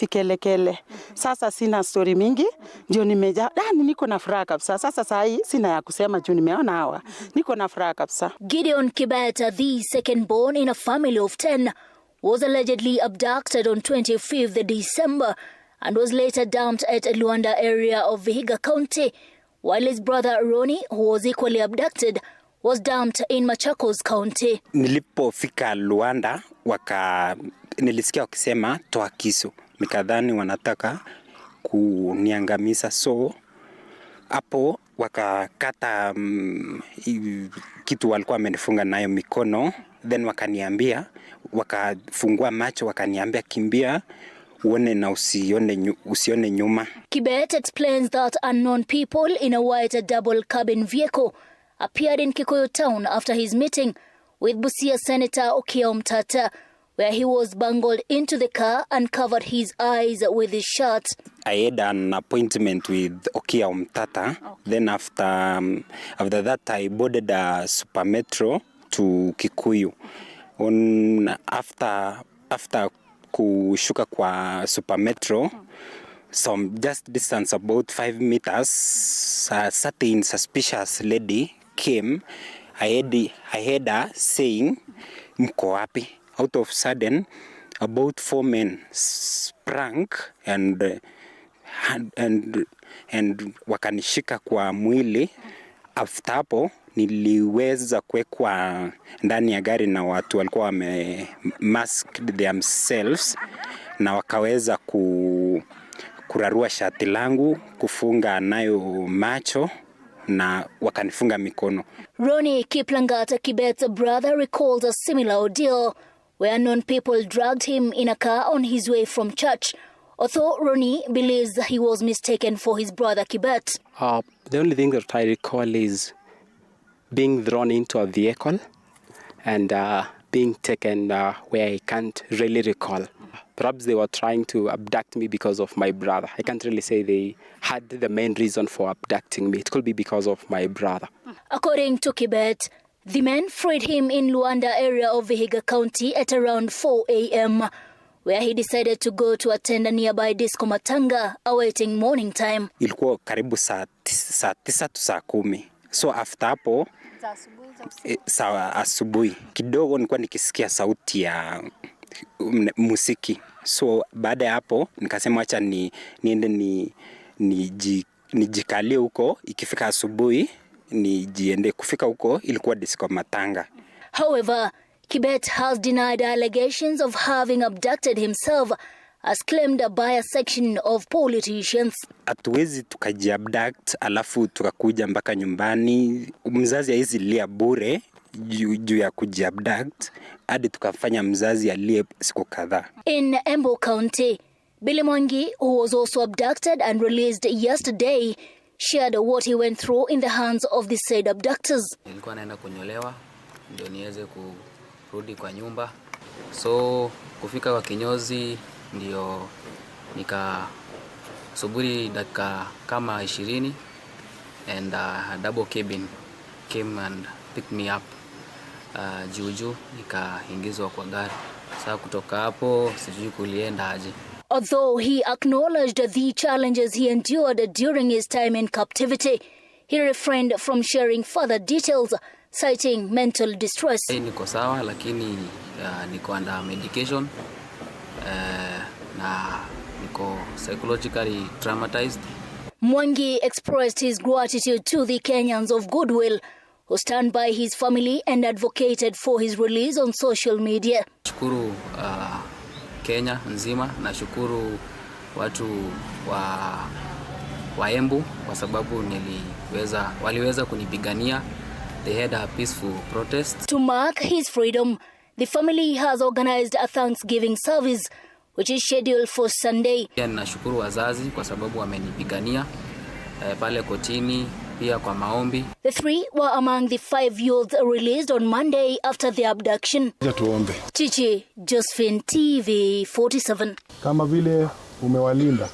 vikelekele. Sasa sina story mingi, ndio niko na furaha kabisa. Sasa saa hii sina ya kusema juu nimeona hawa. Niko na furaha kabisa. Gideon Kibeta, the second born in a family of 10, was allegedly abducted on 25th December and was later dumped at Luanda area of Vihiga County, while his brother Ronnie, who was equally abducted, was dumped in Machakos County. Nilipofika Luanda, nilisikia wakisema toa kisu. Nikadhani wanataka kuniangamiza, so hapo wakakata kitu walikuwa wamenifunga nayo mikono, then wakaniambia, wakafungua macho, wakaniambia kimbia uone na usione nyuma. Kibet explains that unknown people in a white double cabin vehicle appeared in Kikuyu town after his meeting with Busia Senator Okiya Omtata, where he was bungled into the car and covered his eyes with his shirt. I had an appointment with Okiya Omtata. Okay. Then after that, I boarded a super metro to Kikuyu. After kushuka kwa super metro, some just distance about 5 meters, a certain suspicious lady came. I heard her saying, "Mko wapi?" Out of sudden, about 4 men sprang and and wakanishika kwa mwili. After hapo niliweza kuwekwa ndani ya gari na watu walikuwa masked themselves, na wakaweza kurarua shati langu, kufunga nayo macho na wakanifunga mikono. Ronnie Kiplangat Kibet's brother recalls a similar ordeal where unknown people dragged him in a car on his way from church. Although Ronnie believes he was mistaken for his brother Kibet. The only thing that I recall is being thrown into a vehicle and being taken where I can't really recall. Perhaps they were trying to abduct me because of my brother. I can't really say they had the main reason for abducting me. It could be because of my brother. According to Kibet, the men freed him in Luanda area of Vihiga County at around 4 a.m., where he decided to go to attend a nearby disco matanga, awaiting morning time. Ilikuwa karibu saa 9 tu saa 10. So after hapo saa asubuhi kidogo nilikuwa nikisikia sauti ya musiki. So baada ya hapo nikasema acha niende nijikalie huko, ikifika asubuhi nijiende. Kufika huko ilikuwa disco matanga. However, Kibet has denied allegations of having abducted himself, as claimed by a section of politicians. Hatuwezi tukajiabduct alafu tukakuja mpaka nyumbani. Mzazi haizi lia bure juu ya kujiabduct hadi tukafanya mzazi alie siku kadhaa. In Embu County, Billy Mwangi, who was also abducted and released yesterday, shared what he went through in the hands of the said abductors. Nilikuwa naenda kunyolewa ndio niweze kurudi kwa nyumba. So kufika kwa kinyozi ndio nikasubiri dakika kama 20 and a double cabin came and picked me up juju, nikaingizwa kwa gari. Sasa kutoka hapo sijui kulienda aje. Although he acknowledged the challenges he endured during his time in captivity, he refrained from sharing further details, citing mental distress. Niko sawa lakini niko under medication na niko psychologically traumatized. Mwangi expressed his gratitude to the Kenyans of goodwill who stand by his family and advocated for his release on social media. Shukuru Kenya nzima, na shukuru watu wa Embu kwa sababu waliweza kunipigania. They had a peaceful protest. To mark his freedom, the family has organized a Thanksgiving service which is scheduled for Sunday. Pia nashukuru wazazi kwa sababu wamenipigania pale kotini, pia kwa maombi. The three were among the 5 youths released on Monday after the abduction. Chichi Josephine, TV 47. Kama vile umewalinda.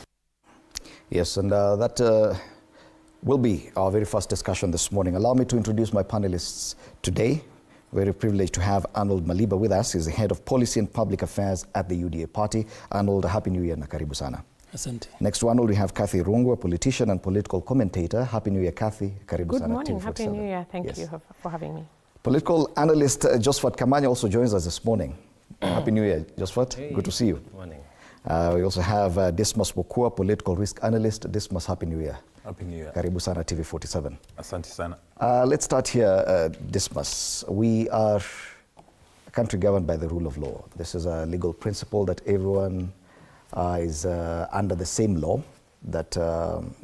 Yes, and that will be our very first discussion this morning. Allow me to introduce my panelists today. Very privileged to have Arnold Maliba with us. He's the head of policy and public affairs at the UDA party. Arnold, happy new year na karibu sana. Asante. Next to Arnold, we have Kathy Rungu, a politician and political commentator. Happy new year, Kathy. Karibu sana. Good morning. Happy new year. Thank you for having me. Political analyst Josephat Kamanya also joins us this morning. Happy new year, Josephat. Hey. Good to see you. Good morning. We also have Dismas Bokua, political risk analyst. Dismas, happy new year. Happy New Year. Karibu sana TV 47. Asante sana. Let's start here, Dismas. We are a country governed by the rule of law. This is a legal principle that everyone is under the same law, that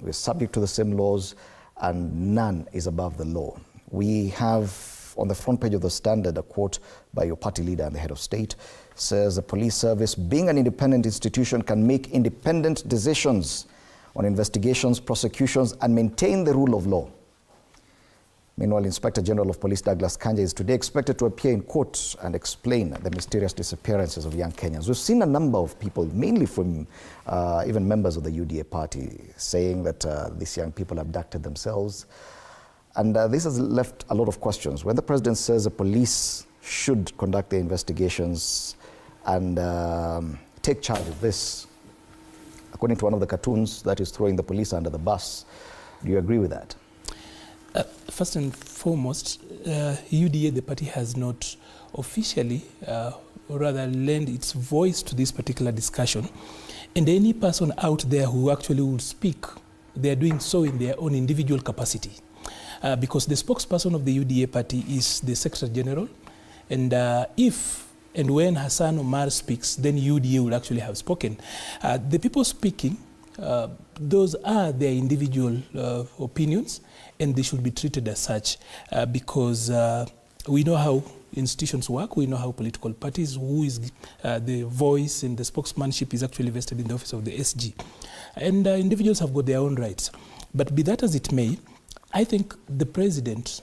we're subject to the same laws and none is above the law. We have on the front page of the Standard a quote by your party leader and the head of state. Says the police service, being an independent institution, can make independent decisions on investigations, prosecutions, and maintain the rule of law. Meanwhile, Inspector General of Police Douglas Kanja is today expected to appear in court and explain the mysterious disappearances of young Kenyans. We've seen a number of people, mainly from even members of the UDA party, saying that these young people abducted themselves. And this has left a lot of questions. When the president says the police should conduct their investigations and take charge of this, according to one of the cartoons, that is throwing the police under the bus. Do you agree with that? First and foremost, UDA, the party, has not officially, or rather lend its voice to this particular discussion. And any person out there who actually will speak, they are doing so in their own individual capacity. Because the spokesperson of the UDA party is the Secretary General. And if and when Hassan Omar speaks, then UDA will actually have spoken. The people speaking, those are their individual opinions, and they should be treated as such because we know how institutions work, we know how political parties, who is the voice and the spokesmanship is actually vested in the office of the SG. And individuals have got their own rights. But be that as it may, I think the president,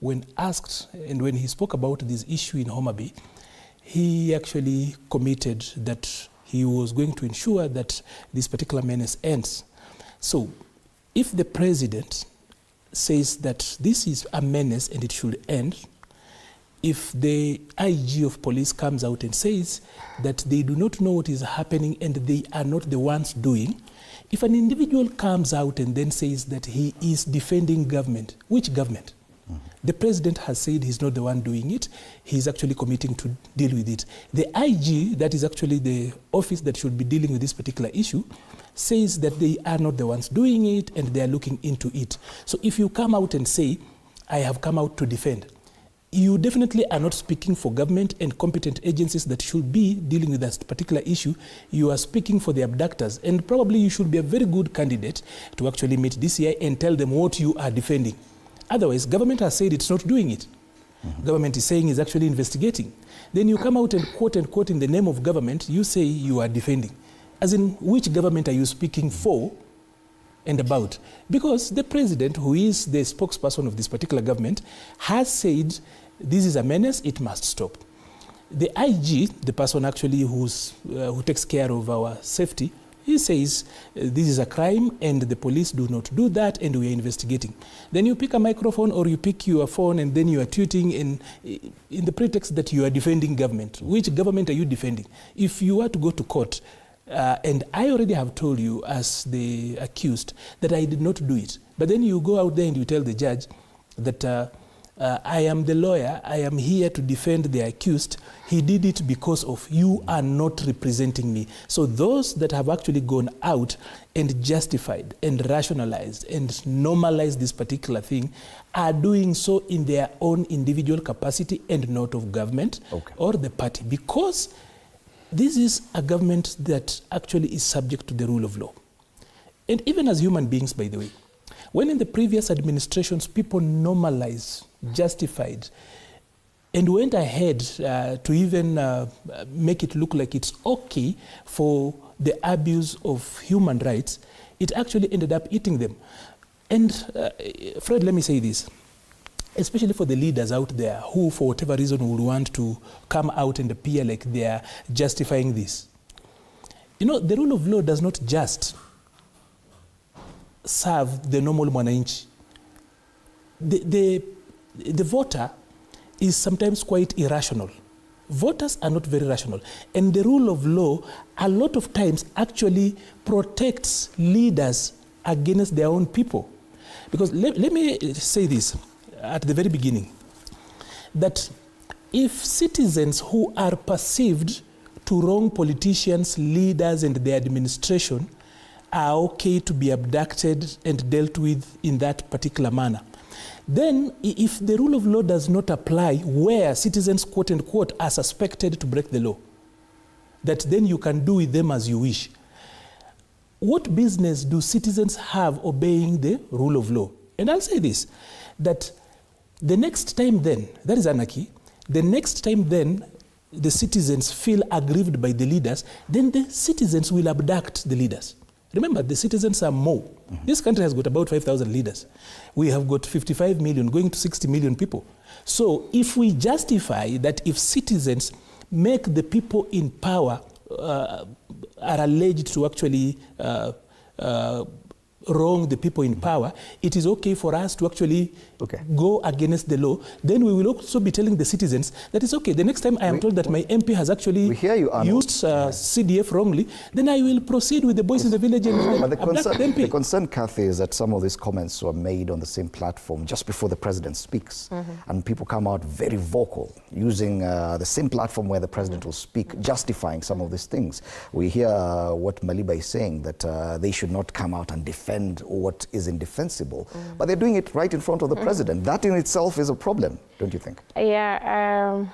when asked and when he spoke about this issue in Homa Bay, he actually committed that he was going to ensure that this particular menace ends. So if the president says that this is a menace and it should end, if the IG of police comes out and says that they do not know what is happening and they are not the ones doing, if an individual comes out and then says that he is defending government, which government? The president has said he's not the one doing it. He's actually committing to deal with it. The IG, that is actually the office that should be dealing with this particular issue, says that they are not the ones doing it and they are looking into it. So if you come out and say, I have come out to defend, you definitely are not speaking for government and competent agencies that should be dealing with that particular issue. You are speaking for the abductors, and probably you should be a very good candidate to actually meet DCI and tell them what you are defending. Otherwise, government has said it's not doing it. Government is saying it's actually investigating. Then you come out and quote in the name of government, you say you are defending. As in, which government are you speaking for and about? Because the president, who is the spokesperson of this particular government, has said this is a menace, it must stop. The IG, the person actually who takes care of our safety, he says this is a crime and the police do not do that and we are investigating. Then you pick a microphone or you pick your phone and then you are tweeting in the pretext that you are defending government. Which government are you defending? If you were to go to court, and I already have told you as the accused that I did not do it, but then you go out there and you tell the judge that I am the lawyer, I am here to defend the accused. He did it because of you are not representing me. So those that have actually gone out and justified and rationalized and normalized this particular thing are doing so in their own individual capacity and not of government or the party, because this is a government that actually is subject to the rule of law. And even as human beings, by the way, when in the previous administrations people normalized, justified, and went ahead to even make it look like it's okay for the abuse of human rights, it actually ended up eating them. And Fred, let me say this, especially for the leaders out there who, for whatever reason, would want to come out and appear like they are justifying this. You know, the rule of law does not just serve the normal mwananchi. The voter is sometimes quite irrational. Voters are not very rational. And the rule of law, a lot of times, actually protects leaders against their own people. Because let me say this at the very beginning, that if citizens who are perceived to wrong politicians, leaders, and their administration are okay to be abducted and dealt with in that particular manner, then if the rule of law does not apply where citizens, quote unquote, are suspected to break the law, that then you can do with them as you wish. What business do citizens have obeying the rule of law? And I'll say this, that the next time then, that is anarchy, the next time then the citizens feel aggrieved by the leaders, then the citizens will abduct the leaders. Remember, the citizens are more. This country has got about 5,000 leaders. We have got 55 million, going to 60 million people. So if we justify that if citizens make the people in power are alleged to actually wrong the people in power, it is okay for us to actually go against the law. Then we will also be telling the citizens that it's okay. The next time I am told that my MP has actually used CDF wrongly, then I will proceed with the boys in the village and But abduct the MP. the concern, Kathy, is that some of these comments were made on the same platform just before the president speaks. And people come out very vocal, using the same platform where the president will speak, justifying some of these things. We hear what Maliba is saying, that they should not come out and defend what is indefensible. But they're doing it right in front of the president. That in itself is a problem, don't you think? Yeah,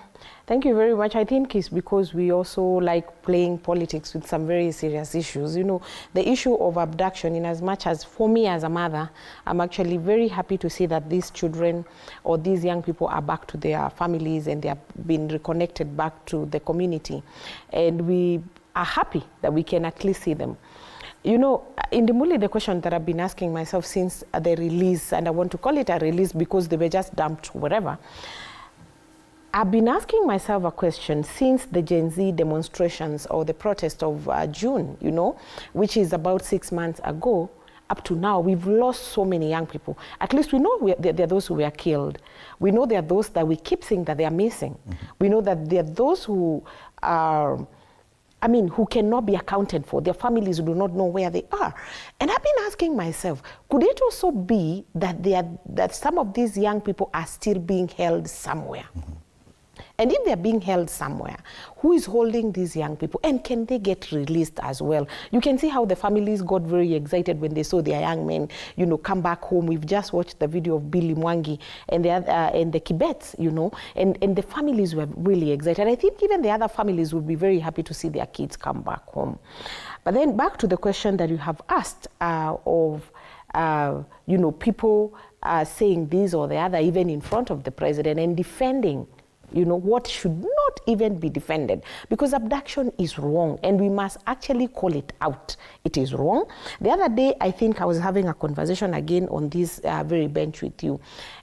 thank you very much. I think it's because we also like playing politics with some very serious issues. You know, the issue of abduction, in as much as for me as a mother, I'm actually very happy to see that these children or these young people are back to their families and they have been reconnected back to the community. And we are happy that we can at least see them. You know, in the Muli, the question that I've been asking myself since the release, and I want to call it a release because they were just dumped wherever, I've been asking myself a question since the Gen Z demonstrations or the protest of June, you know, which is about 6 months ago. Up to now, we've lost so many young people. At least we know there are those who were killed. We know there are those that we keep saying that they are missing. We know that there are those who are, who cannot be accounted for. Their families do not know where they are. And I've been asking myself, could it also be that some of these young people are still being held somewhere? And if they're being held somewhere, who is holding these young people? And can they get released as well? You can see how the families got very excited when they saw their young men, you know, come back home. We've just watched the video of Billy Mwangi and the Kibets, you know, and the families were really excited. I think even the other families would be very happy to see their kids come back home. But then back to the question that you have asked of, you know, people saying this or the other, even in front of the president and defending, you know, what should not even be defended, because abduction is wrong and we must actually call it out. It is wrong. The other day, I think I was having a conversation again on this very bench with you,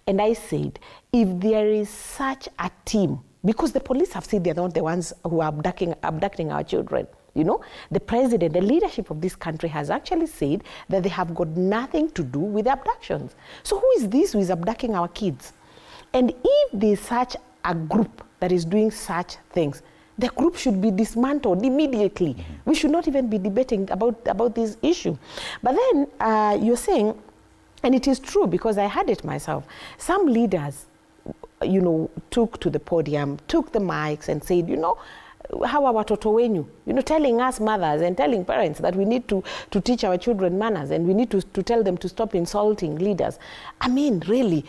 and I said, if there is such a team, because the police have said they're not the ones who are abducting our children, you know, the president, the leadership of this country has actually said that they have got nothing to do with abductions. So who is this who is abducting our kids? And if there's such a group that is doing such things, the group should be dismantled immediately. We should not even be debating about this issue. But then you're saying, and it is true because I had it myself, some leaders, you know, took to the podium, took the mics and said, you know, how are watoto wenyu? You know, telling us mothers and telling parents that we need to teach our children manners and we need to tell them to stop insulting leaders. I mean, really.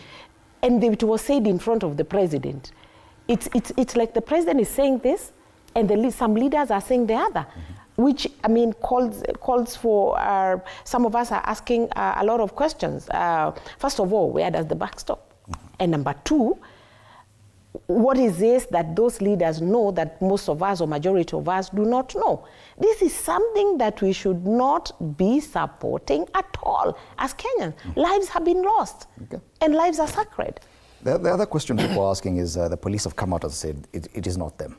And it was said in front of the president. It's like the president is saying this, and some leaders are saying the other, which, I mean, calls for, some of us are asking a lot of questions. First of all, where does the buck stop? And number two, what is this that those leaders know that most of us or majority of us do not know? This is something that we should not be supporting at all. As Kenyans, lives have been lost, and lives are sacred. The other question people are asking is the police have come out and said it is not them.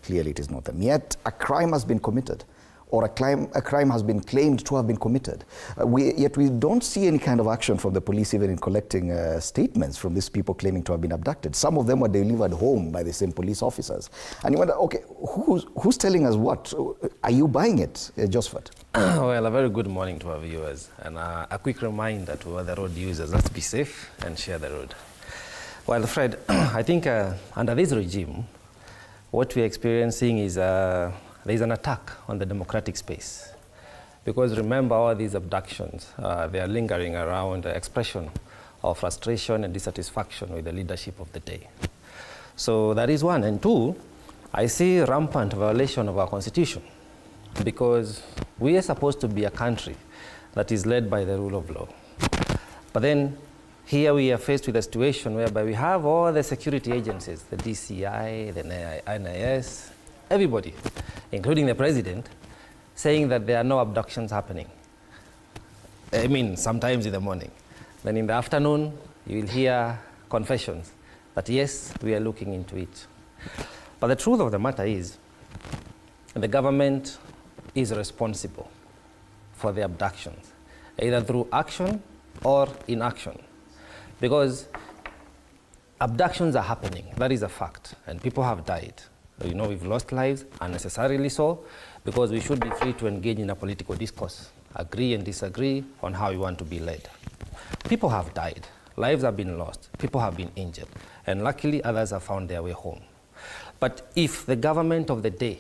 Clearly it is not them. Yet a crime has been committed, or a crime has been claimed to have been committed. Yet we don't see any kind of action from the police even in collecting statements from these people claiming to have been abducted. Some of them were delivered home by the same police officers. And you wonder, okay, who's telling us what? Are you buying it, Josephat? Well, a very good morning to our viewers, and a quick reminder to other road users, let's be safe and share the road. Well, Fred, I think under this regime, what we're experiencing is there is an attack on the democratic space. Because remember, all these abductions, they are lingering around the expression of frustration and dissatisfaction with the leadership of the day. So that is one. And two, I see rampant violation of our constitution, because we are supposed to be a country that is led by the rule of law. But then here we are faced with a situation whereby we have all the security agencies, the DCI, the NIS, everybody, including the president, saying that there are no abductions happening. I mean, sometimes in the morning. Then in the afternoon, you will hear confessions that yes, we are looking into it. But the truth of the matter is, the government is responsible for the abductions. either through action or inaction. Because abductions are happening, that is a fact, and people have died. You know, we've lost lives, unnecessarily so, because we should be free to engage in a political discourse, agree and disagree on how we want to be led. People have died, lives have been lost, people have been injured, and luckily others have found their way home. But if the government of the day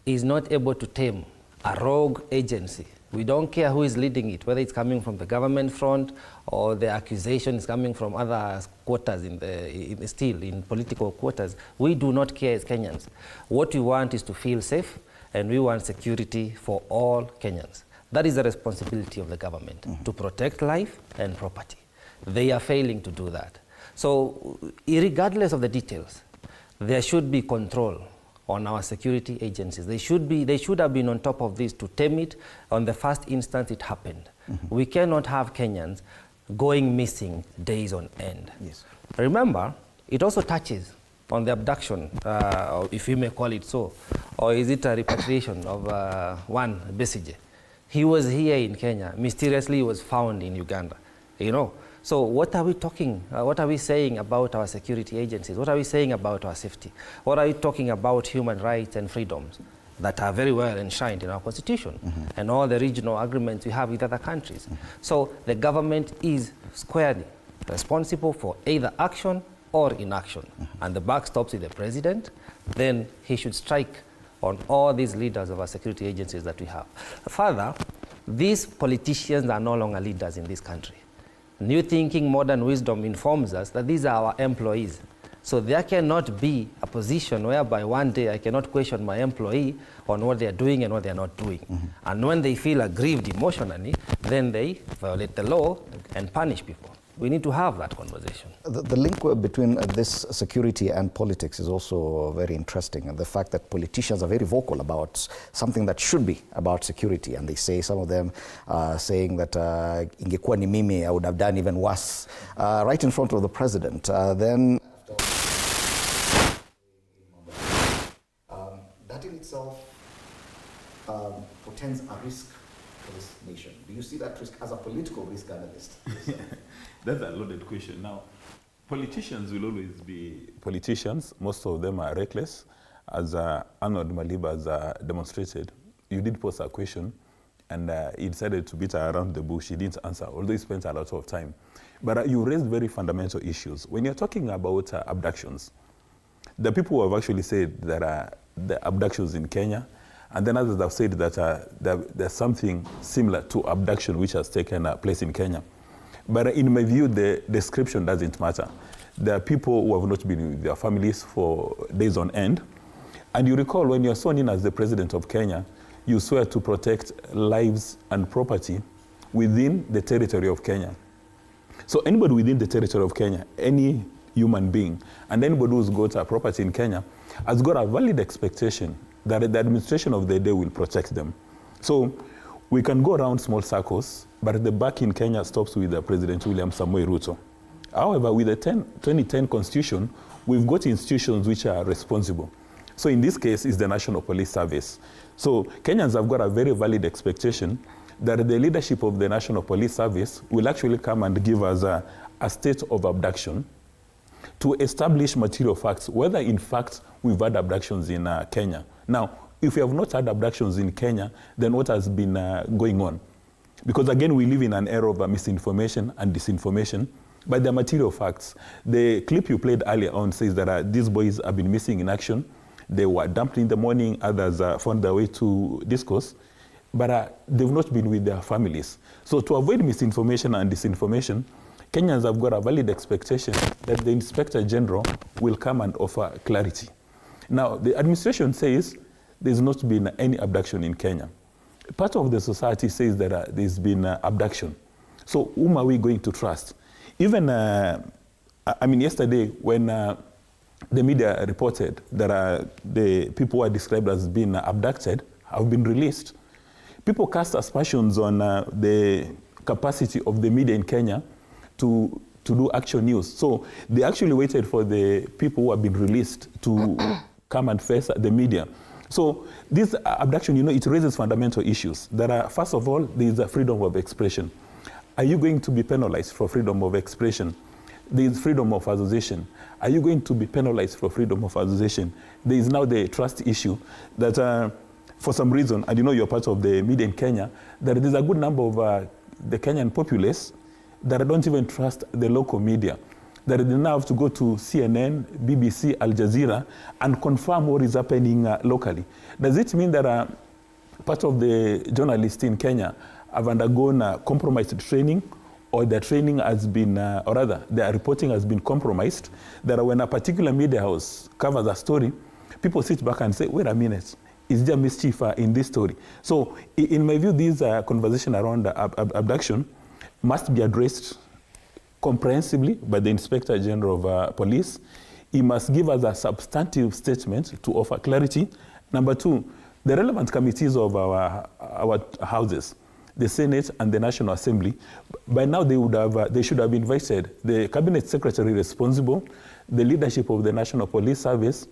is not able to tame a rogue agency, we don't care who is leading it, whether it's coming from the government front or the accusation is coming from other quarters in political quarters. We do not care as Kenyans. What we want is to feel safe, and we want security for all Kenyans. That is the responsibility of the government, to protect life and property. They are failing to do that. So, regardless of the details, there should be control on our security agencies. They should have been on top of this to tame it. On the first instance it happened. We cannot have Kenyans going missing days on end. Yes. Remember, it also touches on the abduction, if you may call it so, or is it a repatriation of one Besige. He was here in Kenya, mysteriously he was found in Uganda, you know. So what are we talking, what are we saying about our security agencies? What are we saying about our safety? What are we talking about human rights and freedoms that are very well enshrined in our constitution and all the regional agreements we have with other countries? So the government is squarely responsible for either action or inaction. And the buck stops with the president, then he should strike on all these leaders of our security agencies that we have. Further, these politicians are no longer leaders in this country. New thinking, modern wisdom informs us that these are our employees. So there cannot be a position whereby one day I cannot question my employee on what they are doing and what they are not doing. And when they feel aggrieved emotionally, then they violate the law and punish people. We need to have that conversation. The link between this security and politics is also very interesting, and the fact that politicians are very vocal about something that should be about security, and they say, some of them saying that ingekuwa ni mimi, I would have done even worse, right in front of the president. Then that in itself portends a risk for this nation. Do you see that risk as a political risk analyst? That's a loaded question. Now, politicians will always be politicians. Most of them are reckless. As Arnold Maliba has demonstrated, you did pose a question, and he decided to beat around the bush. He didn't answer, although he spent a lot of time. But you raised very fundamental issues. When you're talking about abductions, the people who have actually said that the abductions in Kenya, and then others have said that there's something similar to abduction which has taken place in Kenya. But in my view, the description doesn't matter. There are people who have not been with their families for days on end. And you recall when you're sworn in as the president of Kenya, you swear to protect lives and property within the territory of Kenya. So anybody within the territory of Kenya, any human being, and anybody who's got a property in Kenya has got a valid expectation that the administration of the day will protect them. So we can go around small circles, but the buck in Kenya stops with President William Samoei Ruto. However, with the 2010 Constitution, we've got institutions which are responsible. So in this case, it's the National Police Service. So Kenyans have got a very valid expectation that the leadership of the National Police Service will actually come and give us a state of abduction to establish material facts, whether in fact we've had abductions in Kenya. Now, if we have not had abductions in Kenya, then what has been going on? Because again, we live in an era of misinformation and disinformation, but the material facts. The clip you played earlier on says that these boys have been missing in action. They were dumped in the morning, others found their way to discourse, but they've not been with their families. So to avoid misinformation and disinformation, Kenyans have got a valid expectation that the Inspector General will come and offer clarity. Now, the administration says there's not been any abduction in Kenya. Part of the society says that there's been abduction. So whom are we going to trust? Even, yesterday when the media reported that the people who are described as being abducted have been released, people cast aspersions on the capacity of the media in Kenya to do actual news. So they actually waited for the people who have been released to come and face the media. So this abduction, you know, it raises fundamental issues. There are, first of all, there is a freedom of expression. Are you going to be penalized for freedom of expression? There is freedom of association. Are you going to be penalized for freedom of association? There is now the trust issue that for some reason, and you know you're part of the media in Kenya, that there's a good number of the Kenyan populace that don't even trust the local media, that they now have to go to CNN, BBC, Al Jazeera, and confirm what is happening locally. Does it mean that part of the journalists in Kenya have undergone compromised training, or their training has been, or rather, their reporting has been compromised, that when a particular media house covers a story, people sit back and say, wait a minute, is there mischief in this story? So in my view, this conversation around abduction must be addressed comprehensively by the Inspector General of Police. He must give us a substantive statement to offer clarity. Number two, the relevant committees of our houses, the Senate and the National Assembly, by now they should have invited the Cabinet Secretary responsible, the leadership of the National Police Service,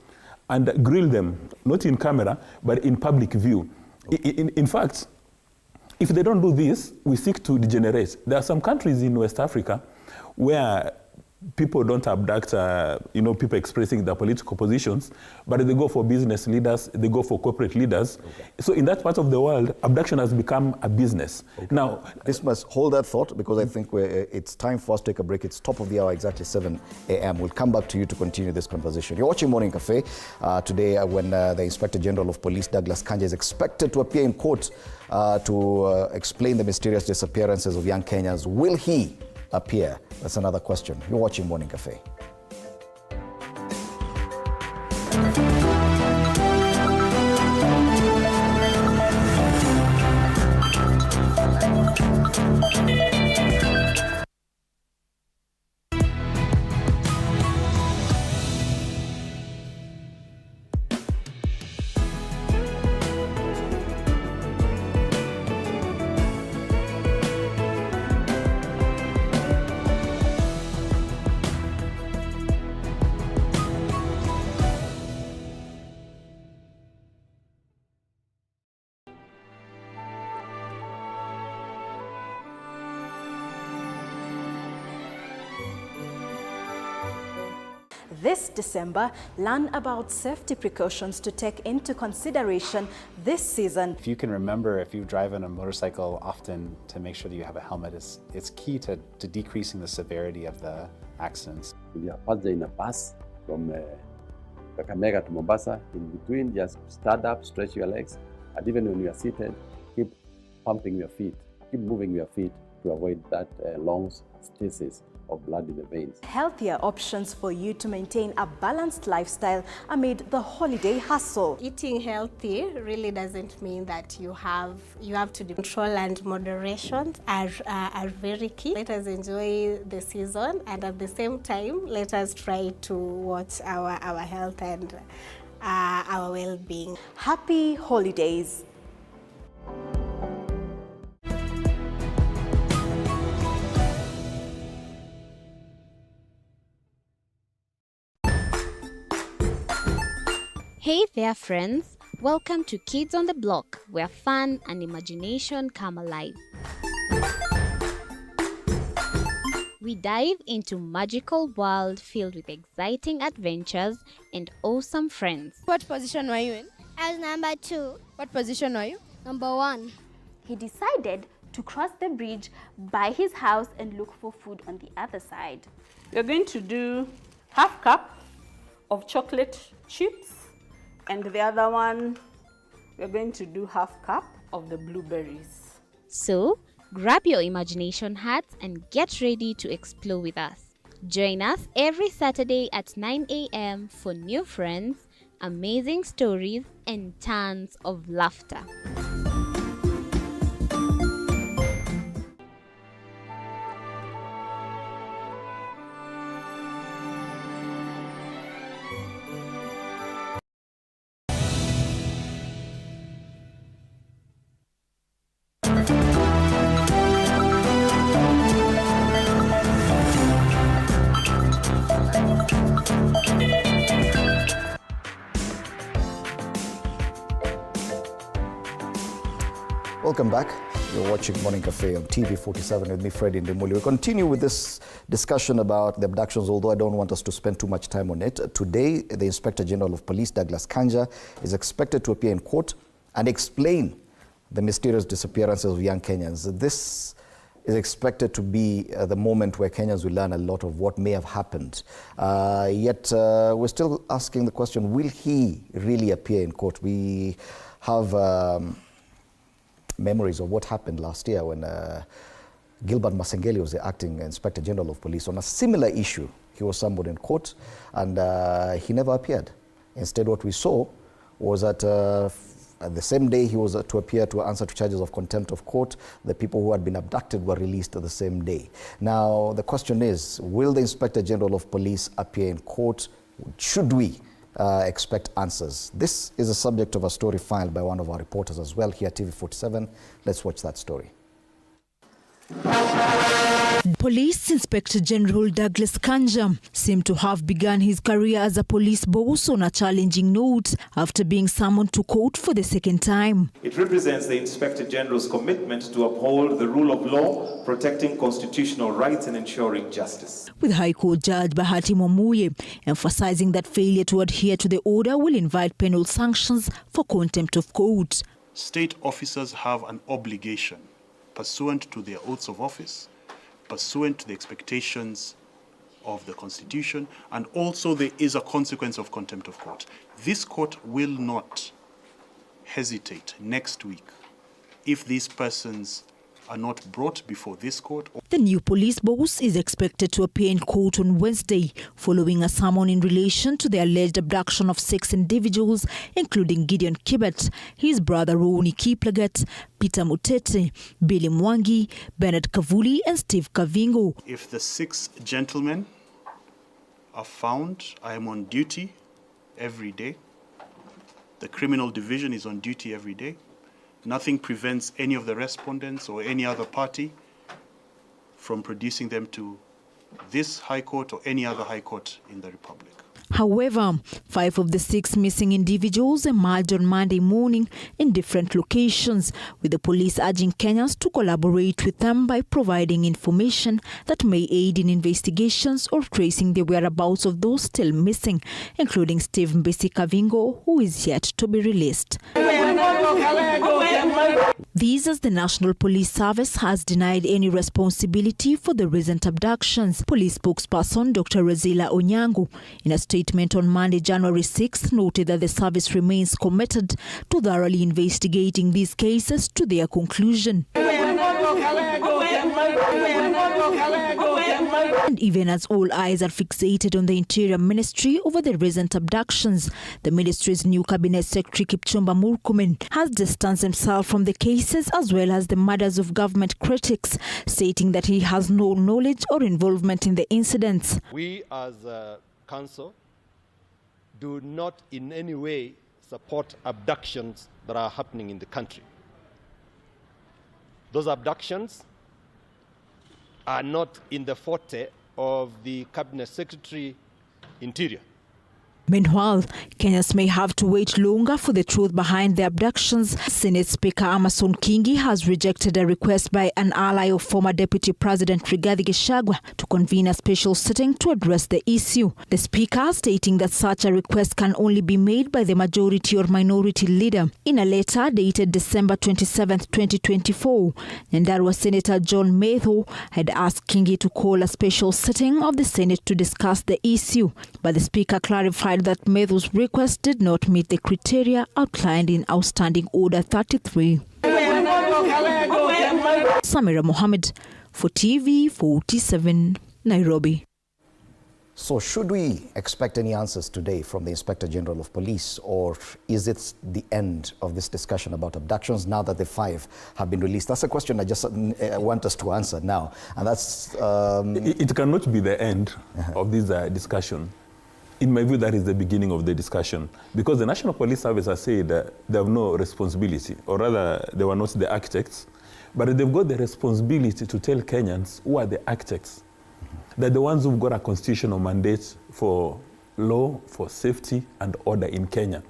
and grill them, not in camera, but in public view. In fact, if they don't do this, we seek to degenerate. There are some countries in West Africa where people don't abduct, people expressing their political positions, but they go for business leaders, they go for corporate leaders. Okay. So in that part of the world, abduction has become a business. Okay. Now, this must hold that thought, because I think it's time for us to take a break. It's top of the hour, exactly 7 a.m. We'll come back to you to continue this conversation. You're watching Morning Cafe today when the Inspector General of Police, Douglas Kanja, is expected to appear in court to explain the mysterious disappearances of young Kenyans. Will he appear? That's another question. You're watching Morning Cafe. This December, learn about safety precautions to take into consideration this season. If you can remember, if you drive on a motorcycle often, to make sure that you have a helmet, it's key to decreasing the severity of the accidents. If you are passenger in a bus from Kakamega to Mombasa, in between, just stand up, stretch your legs, and even when you are seated, keep pumping your feet, keep moving your feet to avoid that long stasis of blood in the veins. Healthier options for you to maintain a balanced lifestyle amid the holiday hustle. Eating healthy really doesn't mean that you have to control, and moderation are very key. Let us enjoy the season, and at the same time, let us try to watch our health and our well-being. Happy holidays. Hey there friends, welcome to Kids on the Block, where fun and imagination come alive. We dive into magical world filled with exciting adventures and awesome friends. What position were you in? I was number 2. What position were you? Number 1. He decided to cross the bridge by his house and look for food on the other side. We're going to do half cup of chocolate chips, and the other one, we're going to do half cup of the blueberries. So, grab your imagination hats and get ready to explore with us. Join us every Saturday at 9 a.m. for new friends, amazing stories, and tons of laughter. Welcome back. You're watching Morning Cafe on TV47 with me, Freddie Ndimuli. We continue with this discussion about the abductions, although I don't want us to spend too much time on it. Today, the Inspector General of Police, Douglas Kanja, is expected to appear in court and explain the mysterious disappearances of young Kenyans. This is expected to be the moment where Kenyans will learn a lot of what may have happened. Yet, we're still asking the question, will he really appear in court? We have memories of what happened last year when Gilbert Masengeli was the acting Inspector General of Police on a similar issue. He was summoned in court and he never appeared. Instead, what we saw was that the same day he was to appear to answer to charges of contempt of court, the people who had been abducted were released the same day. Now, the question is, will the Inspector General of Police appear in court? Should we expect answers? This is a subject of a story filed by one of our reporters as well here at TV47. Let's watch that story. Police Inspector General Douglas Kanja seemed to have begun his career as a police boss on a challenging note after being summoned to court for the second time. It represents the Inspector General's commitment to uphold the rule of law, protecting constitutional rights and ensuring justice. With High Court Judge Bahati Mwamuye emphasizing that failure to adhere to the order will invite penal sanctions for contempt of court. State officers have an obligation pursuant to their oaths of office, pursuant to the expectations of the Constitution, and also there is a consequence of contempt of court. This court will not hesitate next week if these persons are not brought before this court. The new police boss is expected to appear in court on Wednesday, following a summon in relation to the alleged abduction of 6 individuals, including Gideon Kibet, his brother Rooni Kiplagat, Peter Mutete, Billy Mwangi, Bernard Kavuli, and Steve Kavingo. If the 6 gentlemen are found, I am on duty every day. The criminal division is on duty every day. Nothing prevents any of the respondents or any other party from producing them to this High Court or any other High Court in the Republic. However, 5 of the 6 missing individuals emerged on Monday morning in different locations, with the police urging Kenyans to collaborate with them by providing information that may aid in investigations or tracing the whereabouts of those still missing, including Steve Mbesi Kavingo, who is yet to be released. These as the National Police Service has denied any responsibility for the recent abductions. Police spokesperson Dr. Razila Onyango, in a statement on Monday, January 6th, noted that the service remains committed to thoroughly investigating these cases to their conclusion. And even as all eyes are fixated on the Interior Ministry over the recent abductions, the ministry's new Cabinet Secretary Kipchumba Murkomen has distanced himself from the cases as well as the murders of government critics, stating that he has no knowledge or involvement in the incidents. We as a council do not in any way support abductions that are happening in the country. Those abductions are not in the forte of the Cabinet Secretary Interior. Meanwhile, Kenyans may have to wait longer for the truth behind the abductions. Senate Speaker Amason Kingi has rejected a request by an ally of former Deputy President Rigathi Gachagua to convene a special sitting to address the issue. The Speaker stating that such a request can only be made by the majority or minority leader. In a letter dated December 27, 2024, Nyandarua Senator John Metho had asked Kingi to call a special sitting of the Senate to discuss the issue, but the Speaker clarified that Metho's request did not meet the criteria outlined in Outstanding Order 33. Samira Mohammed for TV47, Nairobi. So should we expect any answers today from the Inspector General of Police, or is it the end of this discussion about abductions now that the 5 have been released? That's a question I just want us to answer now. And that's... It cannot be the end of this discussion. In my view, that is the beginning of the discussion, because the National Police Service has said they have no responsibility, or rather they were not the architects, but they've got the responsibility to tell Kenyans who are the architects. They're the ones who've got a constitutional mandate for law, for safety and order in Kenya.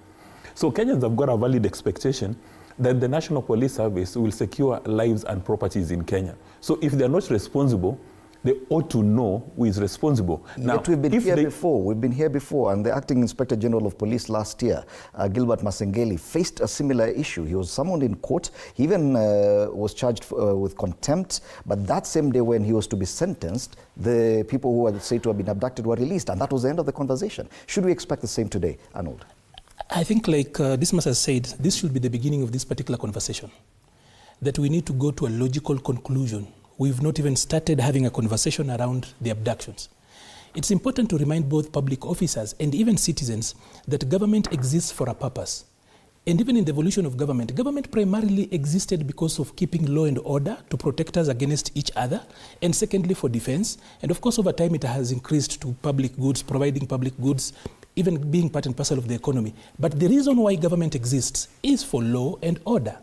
So Kenyans have got a valid expectation that the National Police Service will secure lives and properties in Kenya. So if they're not responsible, they ought to know who is responsible. Now, yet we've been here before. We've been here before, and the Acting Inspector General of Police last year, Gilbert Masengeli, faced a similar issue. He was summoned in court. He even was charged with contempt. But that same day when he was to be sentenced, the people who were said to have been abducted were released, and that was the end of the conversation. Should we expect the same today, Arnold? I think, like Dismas has said, this should be the beginning of this particular conversation, that we need to go to a logical conclusion. We've not even started having a conversation around the abductions. It's important to remind both public officers and even citizens that government exists for a purpose. And even in the evolution of government primarily existed because of keeping law and order to protect us against each other, and secondly for defense. And of course over time it has increased to public goods, providing public goods, even being part and parcel of the economy. But the reason why government exists is for law and order.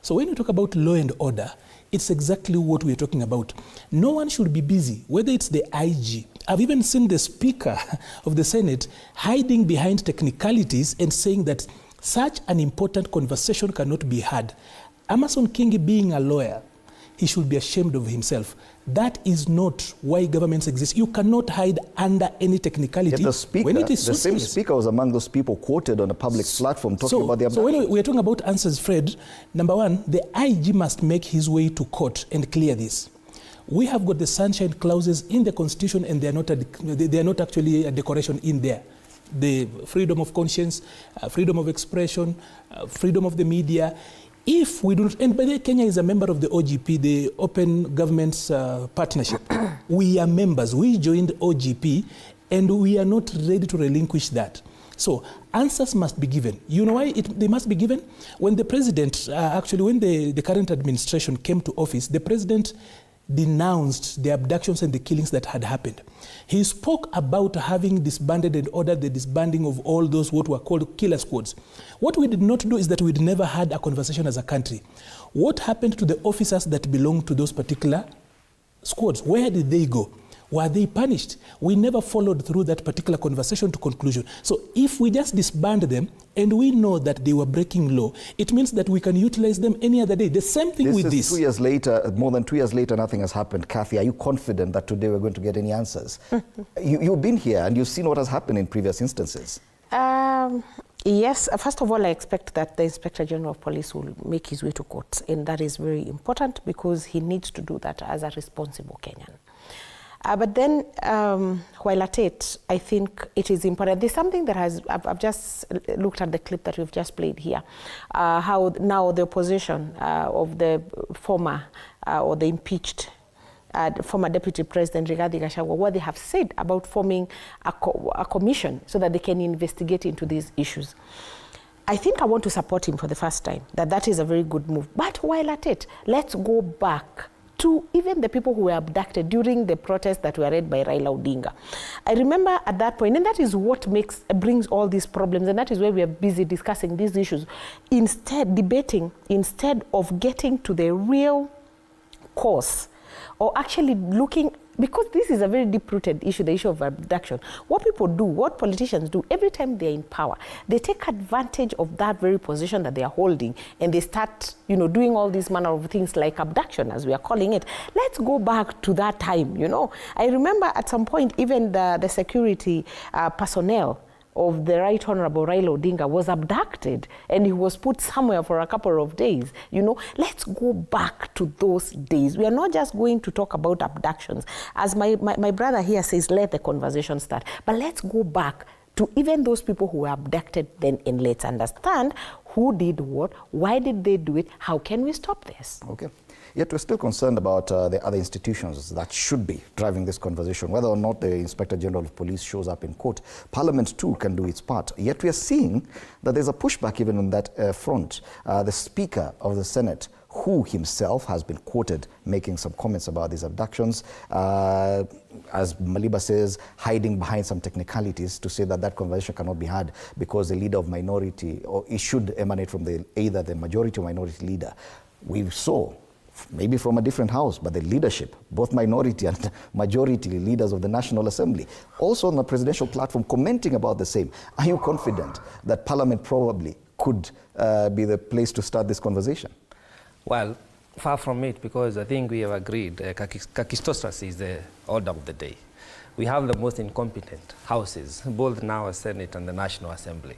So when you talk about law and order, it's exactly what we're talking about. No one should be busy, whether it's the IG. I've even seen the Speaker of the Senate hiding behind technicalities and saying that such an important conversation cannot be had. Amason Kingi being a lawyer, he should be ashamed of himself. That is not why governments exist. You cannot hide under any technicality. Yet the speaker, when it is the same speaker was among those people quoted on a public platform talking about the abduction. So when we're talking about answers, Fred, number one, the IG must make his way to court and clear this. We have got the sunshine clauses in the Constitution, and they are not actually a decoration in there. The freedom of conscience, freedom of expression, freedom of the media. If we do not, and by the way, Kenya is a member of the OGP, the Open Governments Partnership. We are members. We joined OGP, and we are not ready to relinquish that. So answers must be given. You know why they must be given? When the president, when the current administration came to office, the president denounced the abductions and the killings that had happened. He spoke about having disbanded and ordered the disbanding of all those what were called killer squads. What we did not do is that we'd never had a conversation as a country. What happened to the officers that belonged to those particular squads? Where did they go? Were they punished? We never followed through that particular conversation to conclusion. So if we just disband them and we know that they were breaking law, it means that we can utilize them any other day. The same thing with this. 2 years later, more than 2 years later, nothing has happened. Kathy, are you confident that today we're going to get any answers? You've been here and you've seen what has happened in previous instances. Yes, first of all, I expect that the Inspector General of Police will make his way to court, and that is very important because he needs to do that as a responsible Kenyan. But then, while at it, I think it is important. There's something that I've just looked at the clip that we've just played here, how now the opposition of the former or the impeached former Deputy President Rigathi Gachagua, what they have said about forming a commission so that they can investigate into these issues. I think I want to support him for the first time, that is a very good move. But while at it, let's go back to even the people who were abducted during the protests that were led by Raila Odinga. I remember at that point, and that is what brings all these problems, and that is where we are busy discussing these issues, debating instead of getting to the real cause, or actually looking, because this is a very deep-rooted issue, the issue of abduction. What people do, what politicians do, every time they're in power, they take advantage of that very position that they are holding, and they start, doing all these manner of things like abduction, as we are calling it. Let's go back to that time, I remember at some point, even the security personnel of the Right Honorable Raila Odinga was abducted, and he was put somewhere for a couple of days. Let's go back to those days. We are not just going to talk about abductions. As my brother here says, let the conversation start. But let's go back to even those people who were abducted then, and let's understand who did what, why did they do it, how can we stop this? Okay. Yet we're still concerned about the other institutions that should be driving this conversation. Whether or not the Inspector General of Police shows up in court, Parliament too can do its part. Yet we are seeing that there's a pushback even on that front. The Speaker of the Senate, who himself has been quoted making some comments about these abductions, as Maliba says, hiding behind some technicalities to say that conversation cannot be had because the leader of minority, or it should emanate from either the majority or minority leader. We saw, maybe from a different house, but the leadership, both minority and majority leaders of the National Assembly, also on the presidential platform commenting about the same. Are you confident that Parliament probably could be the place to start this conversation? Well, far from it, because I think we have agreed kakistocracy is the order of the day. We have the most incompetent houses, both now as Senate and the National Assembly.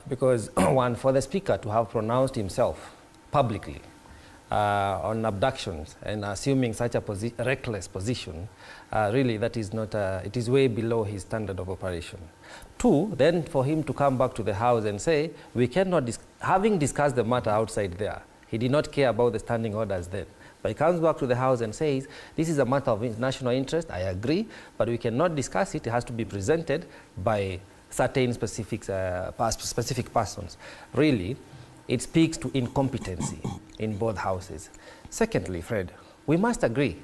Because one, for the Speaker to have pronounced himself publicly on abductions and assuming such a reckless position, really that is not, it is way below his standard of operation. Two, then for him to come back to the House and say, we cannot, having discussed the matter outside there, he did not care about the standing orders then. But he comes back to the House and says, this is a matter of national interest, I agree, but we cannot discuss it, it has to be presented by certain specific persons. Really, it speaks to incompetency in both houses. Secondly, Fred, we must agree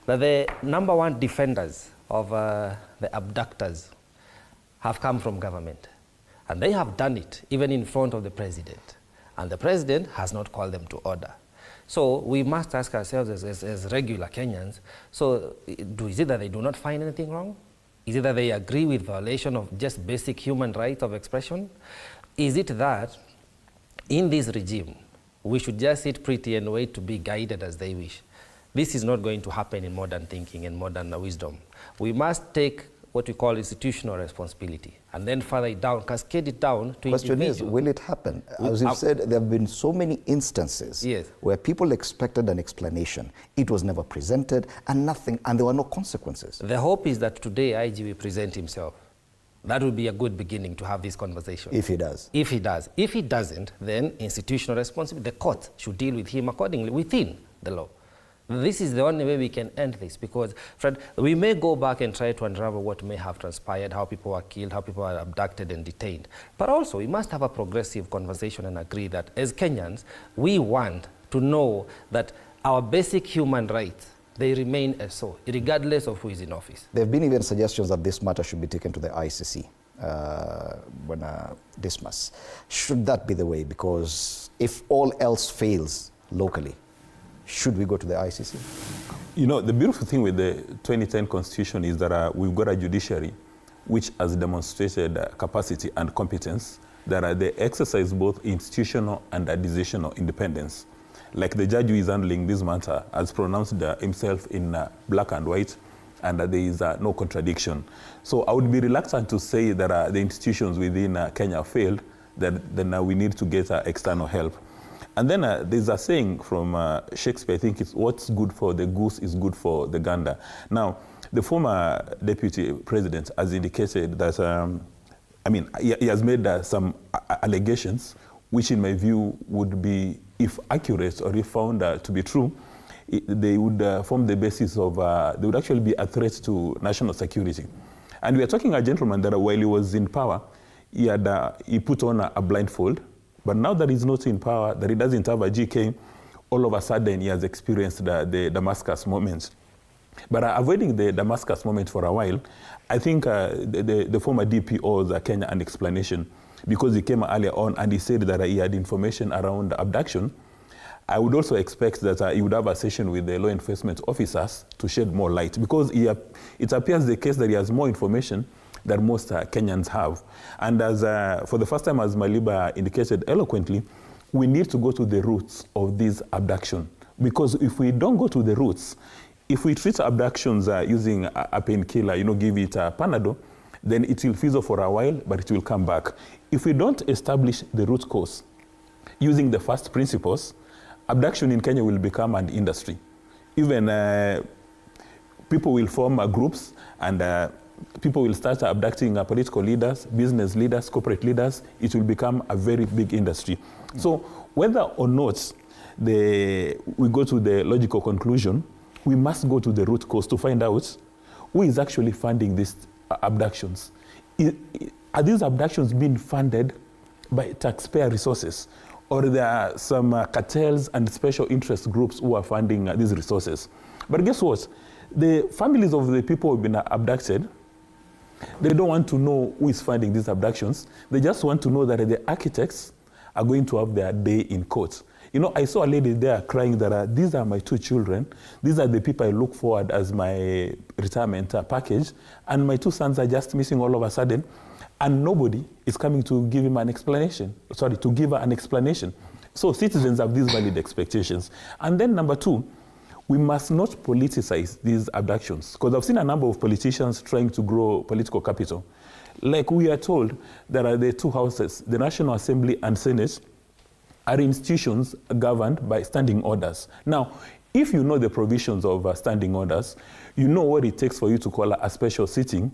that the #1 defenders of the abductors have come from government. And they have done it even in front of the president. And the president has not called them to order. So we must ask ourselves as regular Kenyans, so is it that they do not find anything wrong? Is it that they agree with violation of just basic human rights of expression? Is it that in this regime, we should just sit pretty and wait to be guided as they wish? This is not going to happen in modern thinking and modern wisdom. We must take what we call institutional responsibility, and then further it down, cascade it down to individuals. Question is, will it happen? As you've said, there have been so many instances where people expected an explanation. It was never presented, and nothing, and there were no consequences. The hope is that today IG will present himself. That would be a good beginning to have this conversation. If he does. If he does. If he doesn't, then institutional responsibility, the court should deal with him accordingly within the law. This is the only way we can end this, because, Fred, we may go back and try to unravel what may have transpired, how people were killed, how people are abducted and detained. But also, we must have a progressive conversation and agree that as Kenyans, we want to know that our basic human rights, they remain as so, regardless of who is in office. There have been even suggestions that this matter should be taken to the ICC when dismissed. Should that be the way? Because if all else fails locally, should we go to the ICC? You know, the beautiful thing with the 2010 Constitution is that we've got a judiciary which has demonstrated capacity and competence, that they exercise both institutional and decisional independence. Like the judge who is handling this matter has pronounced himself in black and white, and there is no contradiction. So I would be reluctant to say that the institutions within Kenya failed, that then we need to get external help. And then there's a saying from Shakespeare, I think it's, what's good for the goose is good for the gander. Now, the former deputy president has indicated that, he has made some allegations, which in my view would be, if accurate or if found to be true, they would form the basis of, they would actually be a threat to national security. And we are talking a gentleman that while he was in power, he put on a blindfold. But now that he's not in power, that he doesn't have a GK, all of a sudden he has experienced the Damascus moment. But avoiding the Damascus moment for a while, I think the former DP owes Kenya an explanation, because he came earlier on and he said that he had information around abduction. I would also expect that he would have a session with the law enforcement officers to shed more light, because it appears the case that he has more information that most Kenyans have. And as for the first time, as Maliba indicated eloquently, we need to go to the roots of this abduction. Because if we don't go to the roots, if we treat abductions using a painkiller, give it a Panadol, then it will fizzle for a while, but it will come back. If we don't establish the root cause using the first principles, abduction in Kenya will become an industry. Even people will form groups, and people will start abducting political leaders, business leaders, corporate leaders. It will become a very big industry. So whether or not we go to the logical conclusion, we must go to the root cause to find out who is actually funding these abductions. Are these abductions being funded by taxpayer resources, or there are some cartels and special interest groups who are funding these resources? But guess what? The families of the people who have been abducted, they don't want to know who is funding these abductions. They just want to know that the architects are going to have their day in court. I saw a lady there crying that these are my 2 children. These are the people I look forward as my retirement package. And my 2 sons are just missing all of a sudden. and nobody is coming to give him an explanation, to give her an explanation. So citizens have these valid expectations. And then number two, we must not politicize these abductions, because I've seen a number of politicians trying to grow political capital. Like we are told, there are the two houses, the National Assembly and Senate, are institutions governed by standing orders. Now, if you know the provisions of standing orders, you know what it takes for you to call a special sitting,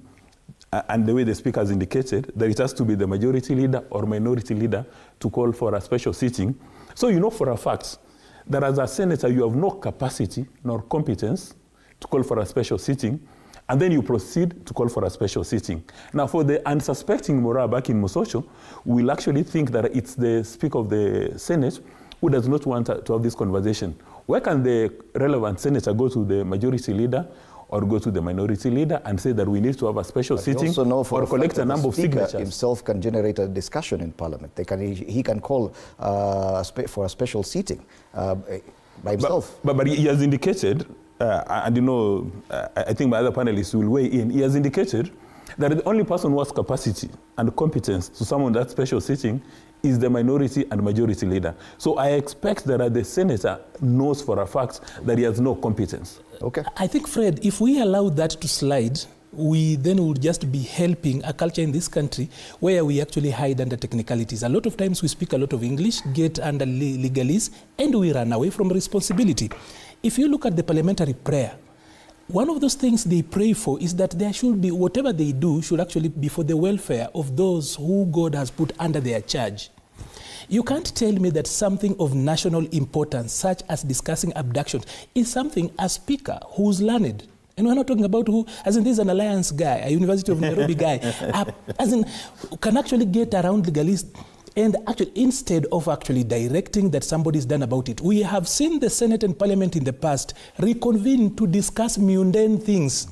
and the way the speaker has indicated, that it has to be the majority leader or minority leader to call for a special sitting. So you know for a fact that as a senator, you have no capacity nor competence to call for a special sitting, and then you proceed to call for a special sitting. Now, for the unsuspecting Mora back in Mososho, we'll actually think that it's the Speaker of the Senate who does not want to have this conversation. Where can the relevant senator go to the majority leader or go to the minority leader and say that we need to have a special sitting or collect a number of signatures? The himself can generate a discussion in Parliament. He can call for a special sitting by himself. But he has indicated, and you know, I think my other panelists will weigh in, he has indicated that the only person who has capacity and competence to summon that special sitting is the minority and majority leader. So I expect that the senator knows for a fact that he has no competence. Okay. I think, Fred, if we allow that to slide, we then will just be helping a culture in this country where we actually hide under technicalities. A lot of times we speak a lot of English, get under legalese, and we run away from responsibility. If you look at the parliamentary prayer, one of those things they pray for is that there should be, whatever they do should actually be for the welfare of those who God has put under their charge. You can't tell me that something of national importance, such as discussing abductions, is something a speaker who's learned, and we're not talking about who, as in this is an alliance guy, a University of Nairobi guy, as in can actually get around legalist, and actually instead of actually directing that somebody's done about it. We have seen the Senate and Parliament in the past reconvene to discuss mundane things.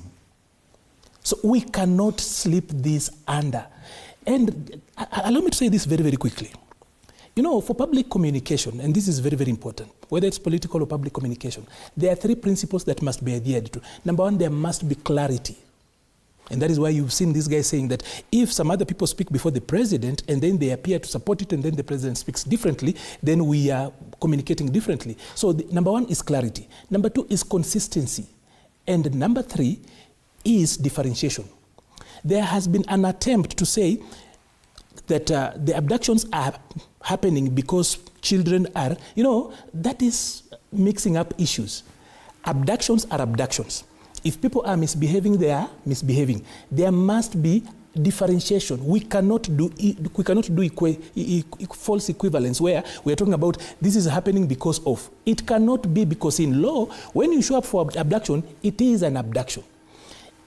So we cannot slip this under. And allow me to say this very, very quickly. You know, for public communication, and this is very, very important, whether it's political or public communication, there are three principles that must be adhered to. Number one, there must be clarity. And that is why you've seen this guy saying that if some other people speak before the president and then they appear to support it and then the president speaks differently, then we are communicating differently. So number one is clarity. Number two is consistency. And number three is differentiation. There has been an attempt to say that the abductions are happening because children are, you know, that is mixing up issues. Abductions are abductions. If people are misbehaving, they are misbehaving. There must be differentiation. We cannot do false equivalence where we are talking about this is happening because of. It cannot be, because in law, when you show up for abduction, it is an abduction.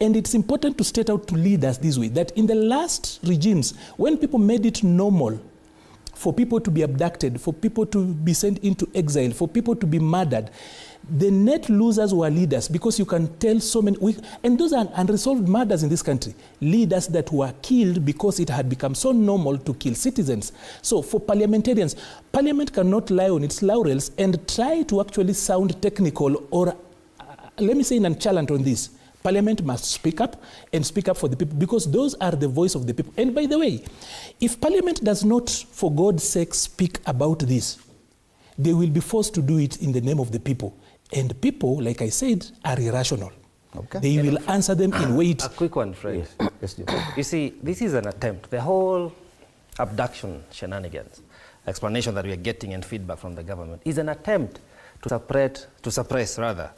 And it's important to state out to leaders this way, that in the last regimes, when people made it normal for people to be abducted, for people to be sent into exile, for people to be murdered, the net losers were leaders, because you can tell so many, and those are unresolved murders in this country, leaders that were killed because it had become so normal to kill citizens. So for parliamentarians, Parliament cannot lie on its laurels and try to actually sound technical or, let me say, nonchalant on this. Parliament must speak up and speak up for the people, because those are the voice of the people. And by the way, if Parliament does not, for God's sake, speak about this, they will be forced to do it in the name of the people. And people, like I said, are irrational. Okay. They will answer them in weight. A quick one, Fred. Yes. You see, this is an attempt. The whole abduction shenanigans, explanation that we are getting and feedback from the government, is an attempt to suppress the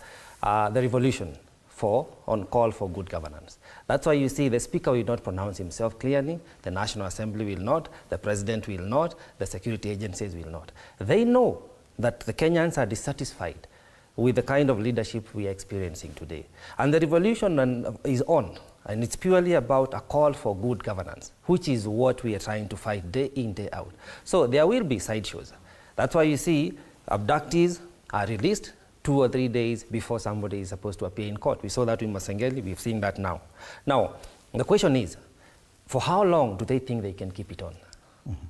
revolution on call for good governance. That's why you see the Speaker will not pronounce himself clearly, the National Assembly will not, the President will not, the security agencies will not. They know that the Kenyans are dissatisfied with the kind of leadership we are experiencing today. And the revolution is on, and it's purely about a call for good governance, which is what we are trying to fight day in, day out. So there will be sideshows. That's why you see abductees are released 2 or 3 days before somebody is supposed to appear in court. We saw that in Masengeli, we've seen that now. Now, the question is, for how long do they think they can keep it on?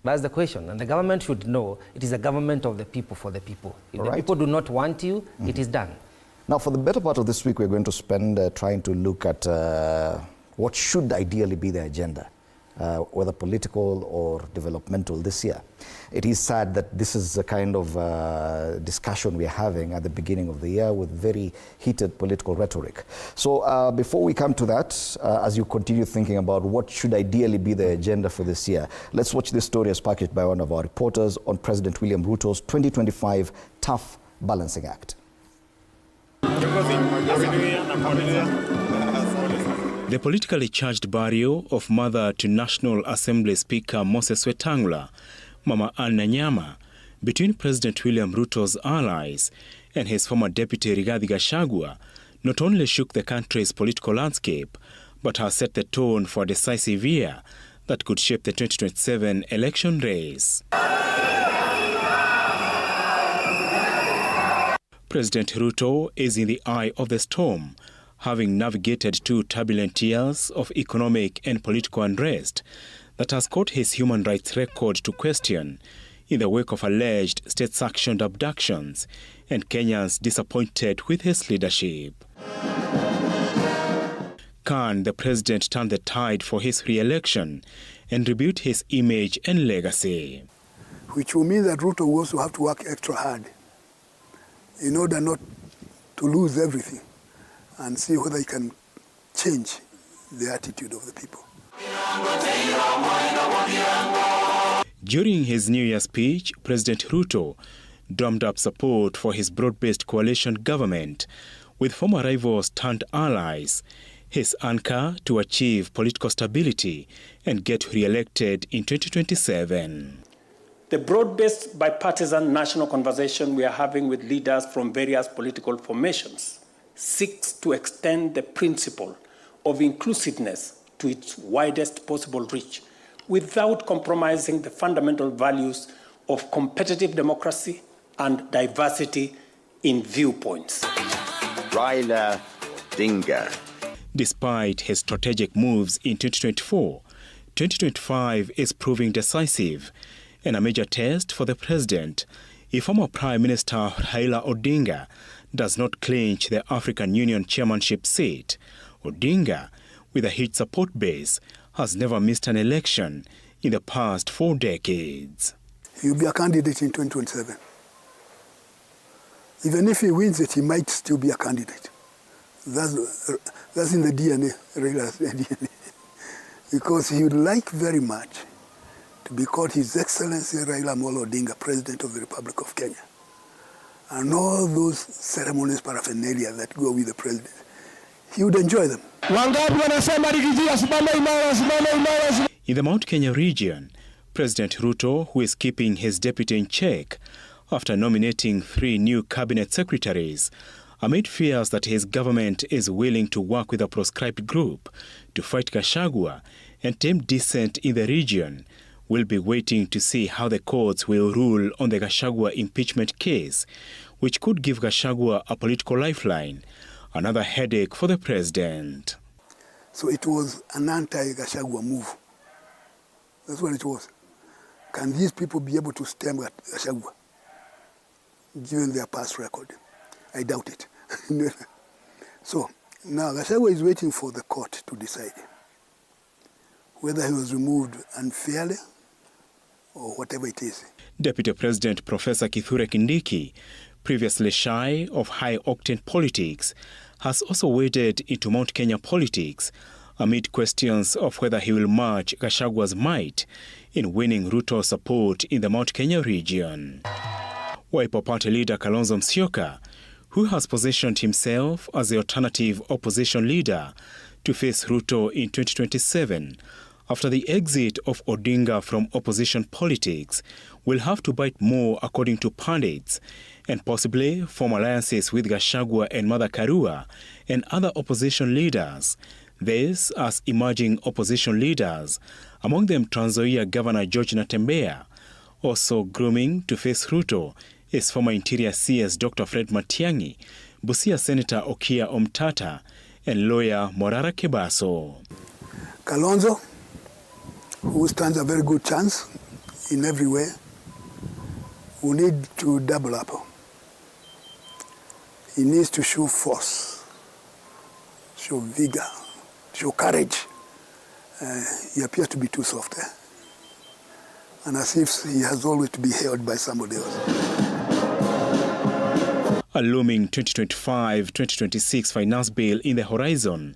That's the question, and the government should know it is a government of the people for the people. If the people do not want you, it is done. Now, for the better part of this week, we're going to spend trying to look at what should ideally be the agenda whether political or developmental, this year. It is sad that this is the kind of discussion we are having at the beginning of the year with very heated political rhetoric. So before we come to that, as you continue thinking about what should ideally be the agenda for this year, let's watch this story as packaged by one of our reporters on President William Ruto's 2025 Tough Balancing Act. The politically charged barrio of mother to National Assembly Speaker Moses Wetangula, Mama Anna Nyama, between President William Ruto's allies and his former deputy Rigathi Gachagua not only shook the country's political landscape, but has set the tone for a decisive year that could shape the 2027 election race. President Ruto is in the eye of the storm, having navigated 2 turbulent years of economic and political unrest that has caught his human rights record to question in the wake of alleged state-sanctioned abductions and Kenyans disappointed with his leadership. Can the president turn the tide for his re-election and rebuild his image and legacy? Which will mean that Ruto will also have to work extra hard in order not to lose everything, and see whether he can change the attitude of the people. During his New Year speech, President Ruto drummed up support for his broad-based coalition government with former rivals turned allies, his anchor to achieve political stability and get re-elected in 2027. The broad-based bipartisan national conversation we are having with leaders from various political formations seeks to extend the principle of inclusiveness to its widest possible reach without compromising the fundamental values of competitive democracy and diversity in viewpoints. Raila Odinga. Despite his strategic moves in 2024, 2025 is proving decisive and a major test for the president if former Prime Minister Raila Odinga does not clinch the African Union chairmanship seat. Odinga, with a huge support base, has never missed an election in the past 4 decades. He'll be a candidate in 2027. Even if he wins it, he might still be a candidate. That's in the DNA, Raila's DNA. Because he would like very much to be called His Excellency Raila Amolo Odinga, President of the Republic of Kenya. And all those ceremonies, paraphernalia that go with the president. He would enjoy them. In the Mount Kenya region, President Ruto, who is keeping his deputy in check after nominating 3 new cabinet secretaries, amid fears that his government is willing to work with a proscribed group to fight Gachagua and tame dissent in the region, will be waiting to see how the courts will rule on the Gachagua impeachment case, which could give Gachagua a political lifeline, another headache for the president. So it was an anti-Gachagua move. That's what it was. Can these people be able to stem Gachagua, given their past record? I doubt it. So now Gachagua is waiting for the court to decide whether he was removed unfairly or whatever it is. Deputy President Professor Kithure Kindiki, previously shy of high-octane politics, has also waded into Mount Kenya politics amid questions of whether he will match Gachagua's might in winning Ruto's support in the Mount Kenya region. Wiper Party leader Kalonzo Musyoka, who has positioned himself as the alternative opposition leader to face Ruto in 2027, after the exit of Odinga from opposition politics, will have to bite more according to pundits, and possibly form alliances with Gachagua and Martha Karua and other opposition leaders. This as emerging opposition leaders, among them Trans Nzoia Governor George Natembeya, also grooming to face Ruto is former Interior CS Dr. Fred Matiang'i, Busia Senator Okia Omtata, and lawyer Morara Kebaso. Kalonzo, who stands a very good chance in every way, will need to double up. He needs to show force, show vigor, show courage, he appears to be too soft. And as if he has always to be held by somebody else. A looming 2025-2026 finance bill in the horizon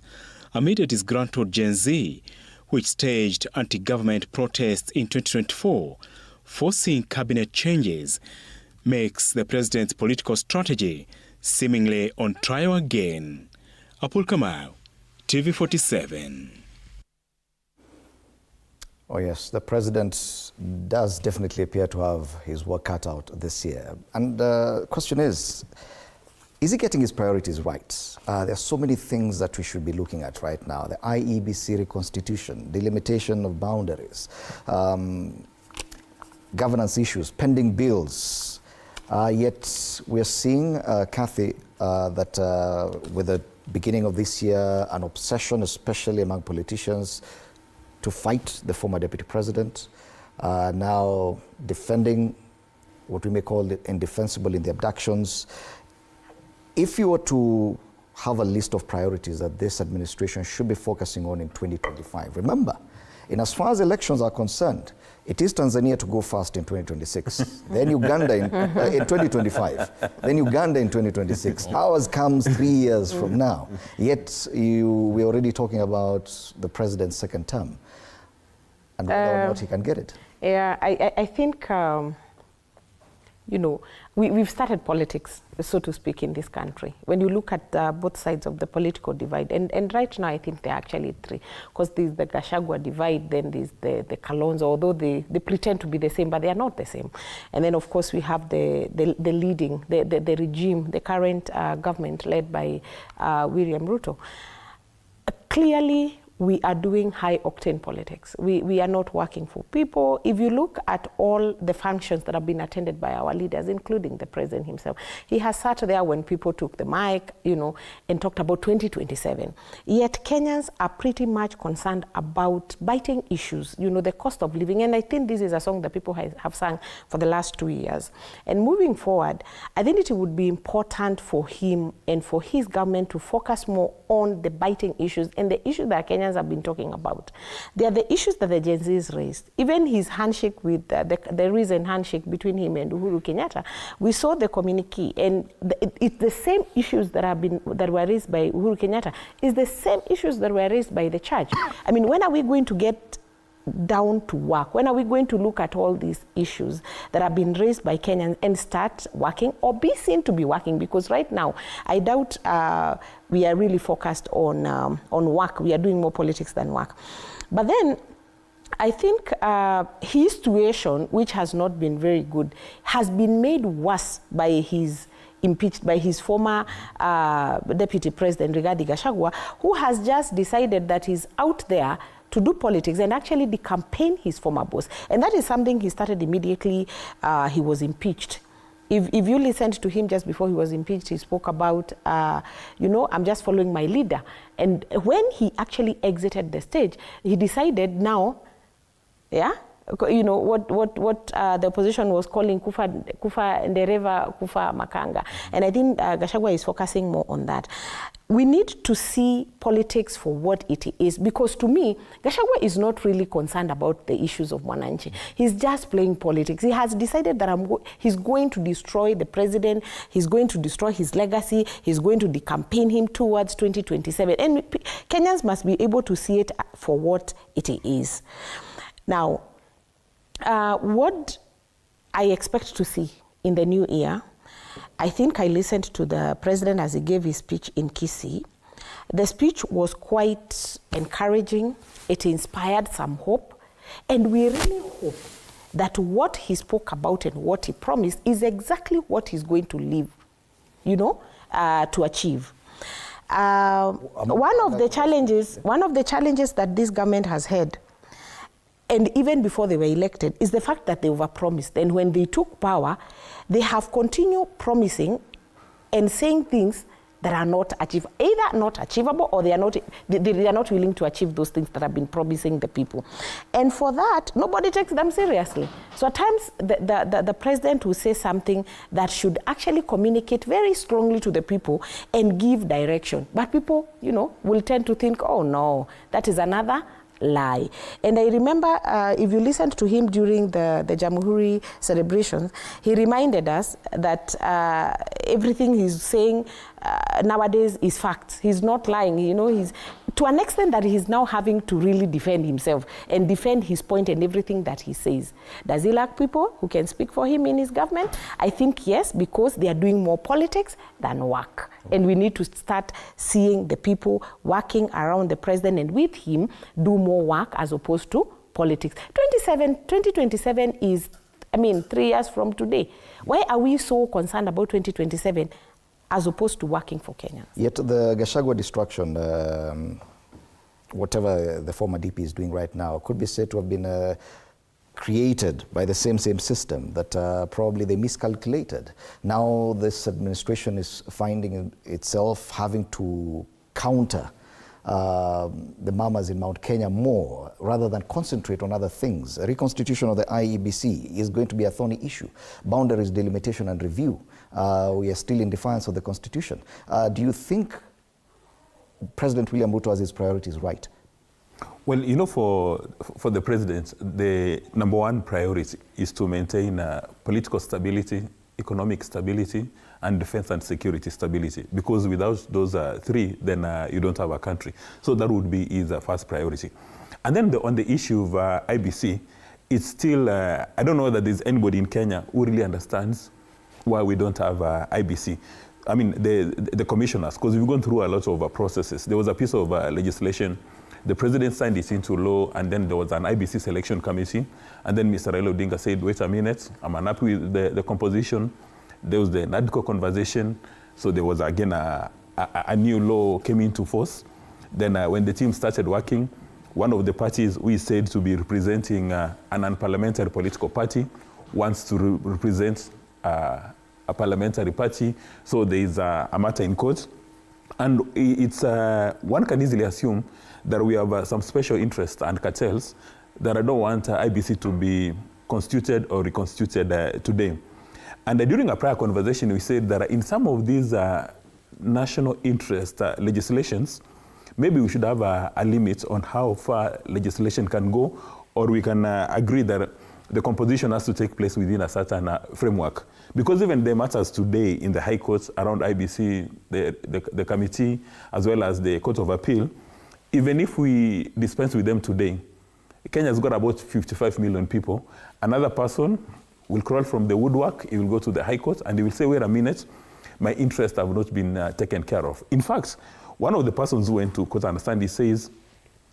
amid a disgruntled Gen Z, which staged anti-government protests in 2024, forcing cabinet changes, makes the president's political strategy seemingly on trial again. Apul Kamau, TV47. Oh yes, the president does definitely appear to have his work cut out this year. And the question is he getting his priorities right? There are so many things that we should be looking at right now. The IEBC reconstitution, delimitation of boundaries, governance issues, pending bills. Yet we're seeing, Kathy, that with the beginning of this year, an obsession, especially among politicians, to fight the former deputy president, now defending what we may call indefensible in the abductions. If you were to have a list of priorities that this administration should be focusing on in 2025, remember, in as far as elections are concerned, it is Tanzania to go first in 2026, then Uganda in 2025, then Uganda in 2026. Ours comes 3 years from now. Yet we're already talking about the president's second term and whether or not he can get it. Yeah, I think, you know, we've started politics, so to speak, in this country. When you look at both sides of the political divide, and right now I think there are actually three, because there's the Gachagua divide, then there's the Kalonzo, although they pretend to be the same, but they are not the same. And then of course we have the leading, the regime, the current government led by William Ruto. Clearly, we are doing high-octane politics. We are not working for people. If you look at all the functions that have been attended by our leaders, including the president himself, he has sat there when people took the mic, you know, and talked about 2027. Yet Kenyans are pretty much concerned about biting issues, you know, the cost of living. And I think this is a song that people have sung for the last 2 years. And moving forward, I think it would be important for him and for his government to focus more on the biting issues and the issues that Kenyans have been talking about. They are the issues that the Gen Zs raised. Even his handshake with the recent handshake between him and Uhuru Kenyatta, we saw the communique, and it's the same issues that were raised by Uhuru Kenyatta. It's the same issues that were raised by the church. I mean, when are we going to get down to work? When are we going to look at all these issues that have been raised by Kenyans and start working or be seen to be working? Because right now, I doubt we are really focused on work. We are doing more politics than work. But then, I think his situation, which has not been very good, has been made worse by his impeached by his former deputy president, Rigathi Gachagua, who has just decided that he's out there to do politics and actually decampaign his former boss. And that is something he started immediately he was impeached. If you listened to him just before he was impeached, he spoke about, you know, I'm just following my leader. And when he actually exited the stage, he decided now, yeah, you know, what the opposition was calling kufa ndereva, kufa makanga. And I think Gachagua is focusing more on that. We need to see politics for what it is, because to me, Gachagua is not really concerned about the issues of Mwananchi. He's just playing politics. He has decided that he's going to destroy the president, he's going to destroy his legacy, he's going to decampaign him towards 2027. And Kenyans must be able to see it for what it is. Now, what I expect to see in the new year, I think I listened to the president as he gave his speech in Kisii. The speech was quite encouraging. It inspired some hope. And we really hope that what he spoke about and what he promised is exactly what he's going to live, you know, to achieve. One of the challenges that this government has had, and even before they were elected, is the fact that they overpromised. And when they took power, they have continued promising and saying things that are not achievable, either not achievable or they are not willing to achieve those things that have been promising the people. And for that, nobody takes them seriously. So at times, the president will say something that should actually communicate very strongly to the people and give direction. But people, you know, will tend to think, oh no, that is another lie. And I remember if you listened to him during the Jamhuri celebrations, he reminded us that everything he's saying nowadays is facts. He's not lying, you know, he's to an extent that he's now having to really defend himself and defend his point and everything that he says. Does he lack people who can speak for him in his government? I think yes, because they are doing more politics than work. And we need to start seeing the people working around the president and with him do more work as opposed to politics. 2027 is, 3 years from today. Why are we so concerned about 2027 as opposed to working for Kenyans? Yet the Gachagua destruction, whatever the former DP is doing right now, could be said to have been created by the same system that probably they miscalculated. Now this administration is finding itself having to counter the mamas in Mount Kenya more rather than concentrate on other things. A reconstitution of the IEBC is going to be a thorny issue. Boundaries, delimitation and review. We are still in defiance of the Constitution. Do you think President William Ruto has his priorities right? Well, you know, for the president, the number one priority is to maintain political stability, economic stability, and defense and security stability. Because without those three, then you don't have a country. So that would be his first priority. And then on the issue of IBC, it's still, I don't know that there's anybody in Kenya who really understands why we don't have IBC. I mean, the commissioners, because we've gone through a lot of processes. There was a piece of legislation, the president signed it into law, and then there was an IBC selection committee, and then Mr. Raila Odinga said, wait a minute, I'm unhappy with the composition. There was the NADCO conversation, so there was again a new law came into force. Then when the team started working, one of the parties we said to be representing an unparliamentary political party wants to represent a parliamentary party, so there is a matter in court. And it's one can easily assume that we have some special interests and cartels that I don't want IBC to be constituted or reconstituted today. And during a prior conversation, we said that in some of these national interest legislations, maybe we should have a limit on how far legislation can go, or we can agree that the composition has to take place within a certain framework. Because even the matters today in the High Court around IBC, the committee, as well as the Court of Appeal, even if we dispense with them today, Kenya's got about 55 million people. Another person will crawl from the woodwork, he will go to the High Court, and he will say, wait a minute, my interests have not been taken care of. In fact, one of the persons who went to court, understand, he says,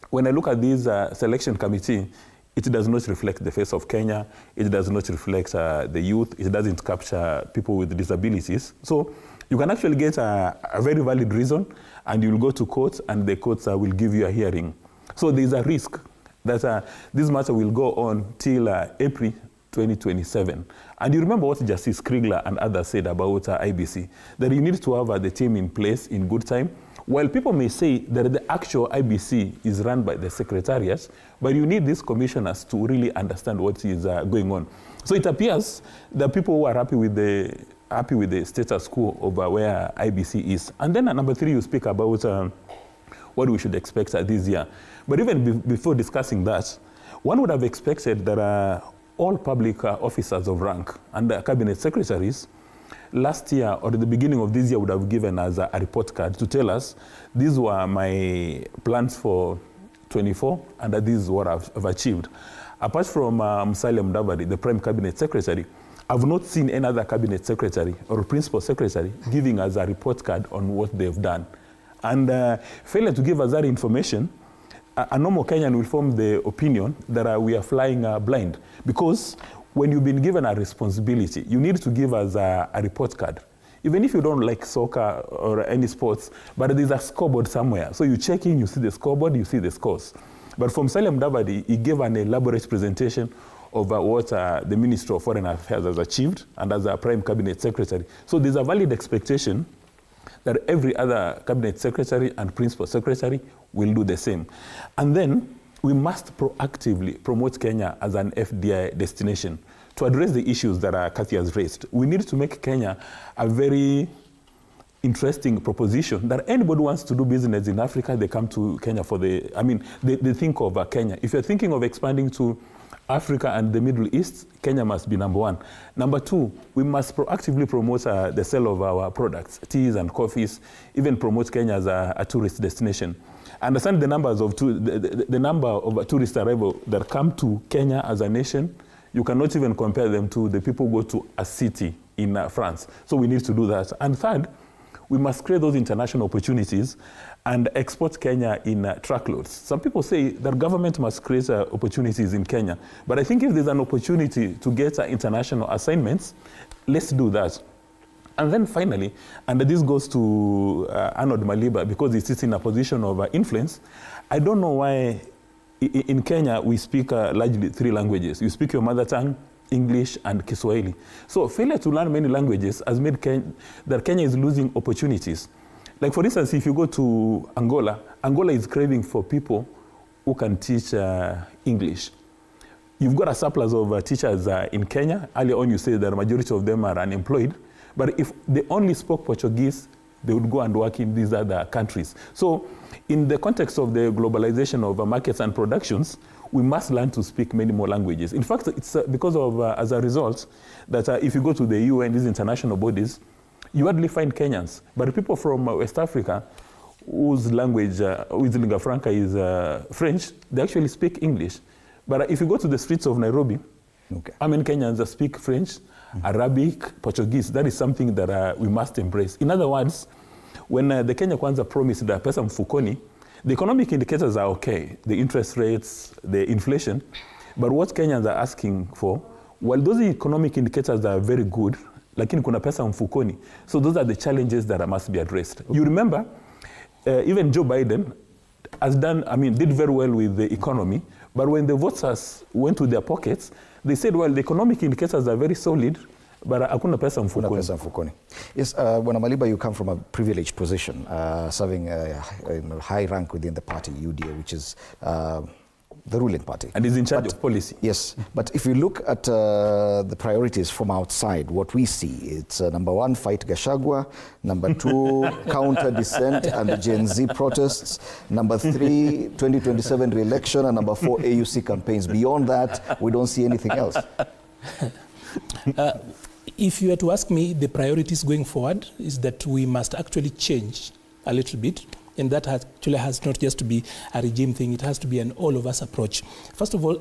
when I look at this selection committee, it does not reflect the face of Kenya, it does not reflect the youth, it doesn't capture people with disabilities. So you can actually get a very valid reason, and you will go to court, and the courts will give you a hearing. So there is a risk that this matter will go on till April 2027. And you remember what Justice Kriegler and others said about IBC, that you need to have the team in place in good time. While people may say that the actual IBC is run by the secretariat, but you need these commissioners to really understand what is going on. So it appears that people who are happy with the status quo of where IBC is. And then at number three, you speak about what we should expect this year. But even before discussing that, one would have expected that all public officers of rank and cabinet secretaries last year or at the beginning of this year would have given us a report card to tell us these were my plans for 24 and that this is what I've achieved. Apart from Musalia Mudavadi, the Prime Cabinet Secretary, I've not seen any other Cabinet Secretary or Principal Secretary giving us a report card on what they've done. And failure to give us that information, a normal Kenyan will form the opinion that we are flying blind. Because when you've been given a responsibility, you need to give us a report card. Even if you don't like soccer or any sports, but there's a scoreboard somewhere. So you check in, you see the scoreboard, you see the scores. But from Musalia Mudavadi, he gave an elaborate presentation of what the Ministry of Foreign Affairs has achieved and as a Prime Cabinet Secretary. So there's a valid expectation that every other Cabinet Secretary and Principal Secretary will do the same. And then we must proactively promote Kenya as an FDI destination to address the issues that Kathy has raised. We need to make Kenya a very interesting proposition that anybody who wants to do business in Africa, they come to Kenya for they think of Kenya. If you're thinking of expanding to Africa and the Middle East, Kenya must be number one. Number two, we must proactively promote the sale of our products, teas and coffees, even promote Kenya as a tourist destination. Understand the numbers of the number of tourist arrival that come to Kenya as a nation. You cannot even compare them to the people who go to a city in France. So we need to do that. And third, we must create those international opportunities and export Kenya in truckloads. Some people say that government must create opportunities in Kenya. But I think if there's an opportunity to get international assignments, let's do that. And then finally, and this goes to Arnold Maliba, because he sits in a position of influence, I don't know why in Kenya we speak largely 3 languages. You speak your mother tongue, English, and Kiswahili. So failure to learn many languages has made that Kenya is losing opportunities. Like for instance, if you go to Angola, Angola is craving for people who can teach English. You've got a surplus of teachers in Kenya. Earlier on you said that the majority of them are unemployed. But if they only spoke Portuguese, they would go and work in these other countries. So in the context of the globalization of markets and productions, we must learn to speak many more languages. In fact, it's because of, as a result, that if you go to the UN, these international bodies, you hardly find Kenyans. But people from West Africa, whose language, whose lingua franca is French, they actually speak English. But if you go to the streets of Nairobi, how many Kenyans speak French, Arabic, Portuguese? That is something that we must embrace. In other words, when the Kenya Kwanza promised the pesa mfukoni, the economic indicators are okay, the interest rates, the inflation, but what Kenyans are asking for, while those economic indicators are very good, lakini kuna pesa mfukoni. So those are the challenges that must be addressed. You remember, even Joe Biden has done, did very well with the economy, but when the voters went to their pockets, they said, well, the economic indicators are very solid, but hakuna pesa mfukoni. Yes, Bwana Maliba, you come from a privileged position, serving a high rank within the party, UDA, which is the ruling party. And is in charge of policy. Yes, but if you look at the priorities from outside, what we see, it's number 1, fight Gachagua, number 2, counter dissent and the Gen Z protests, number 3, 2027 re-election, and number 4, AUC campaigns. Beyond that, we don't see anything else. If you were to ask me, the priorities going forward is that we must actually change a little bit. And that actually has not just to be a regime thing, it has to be an all-of-us approach. First of all,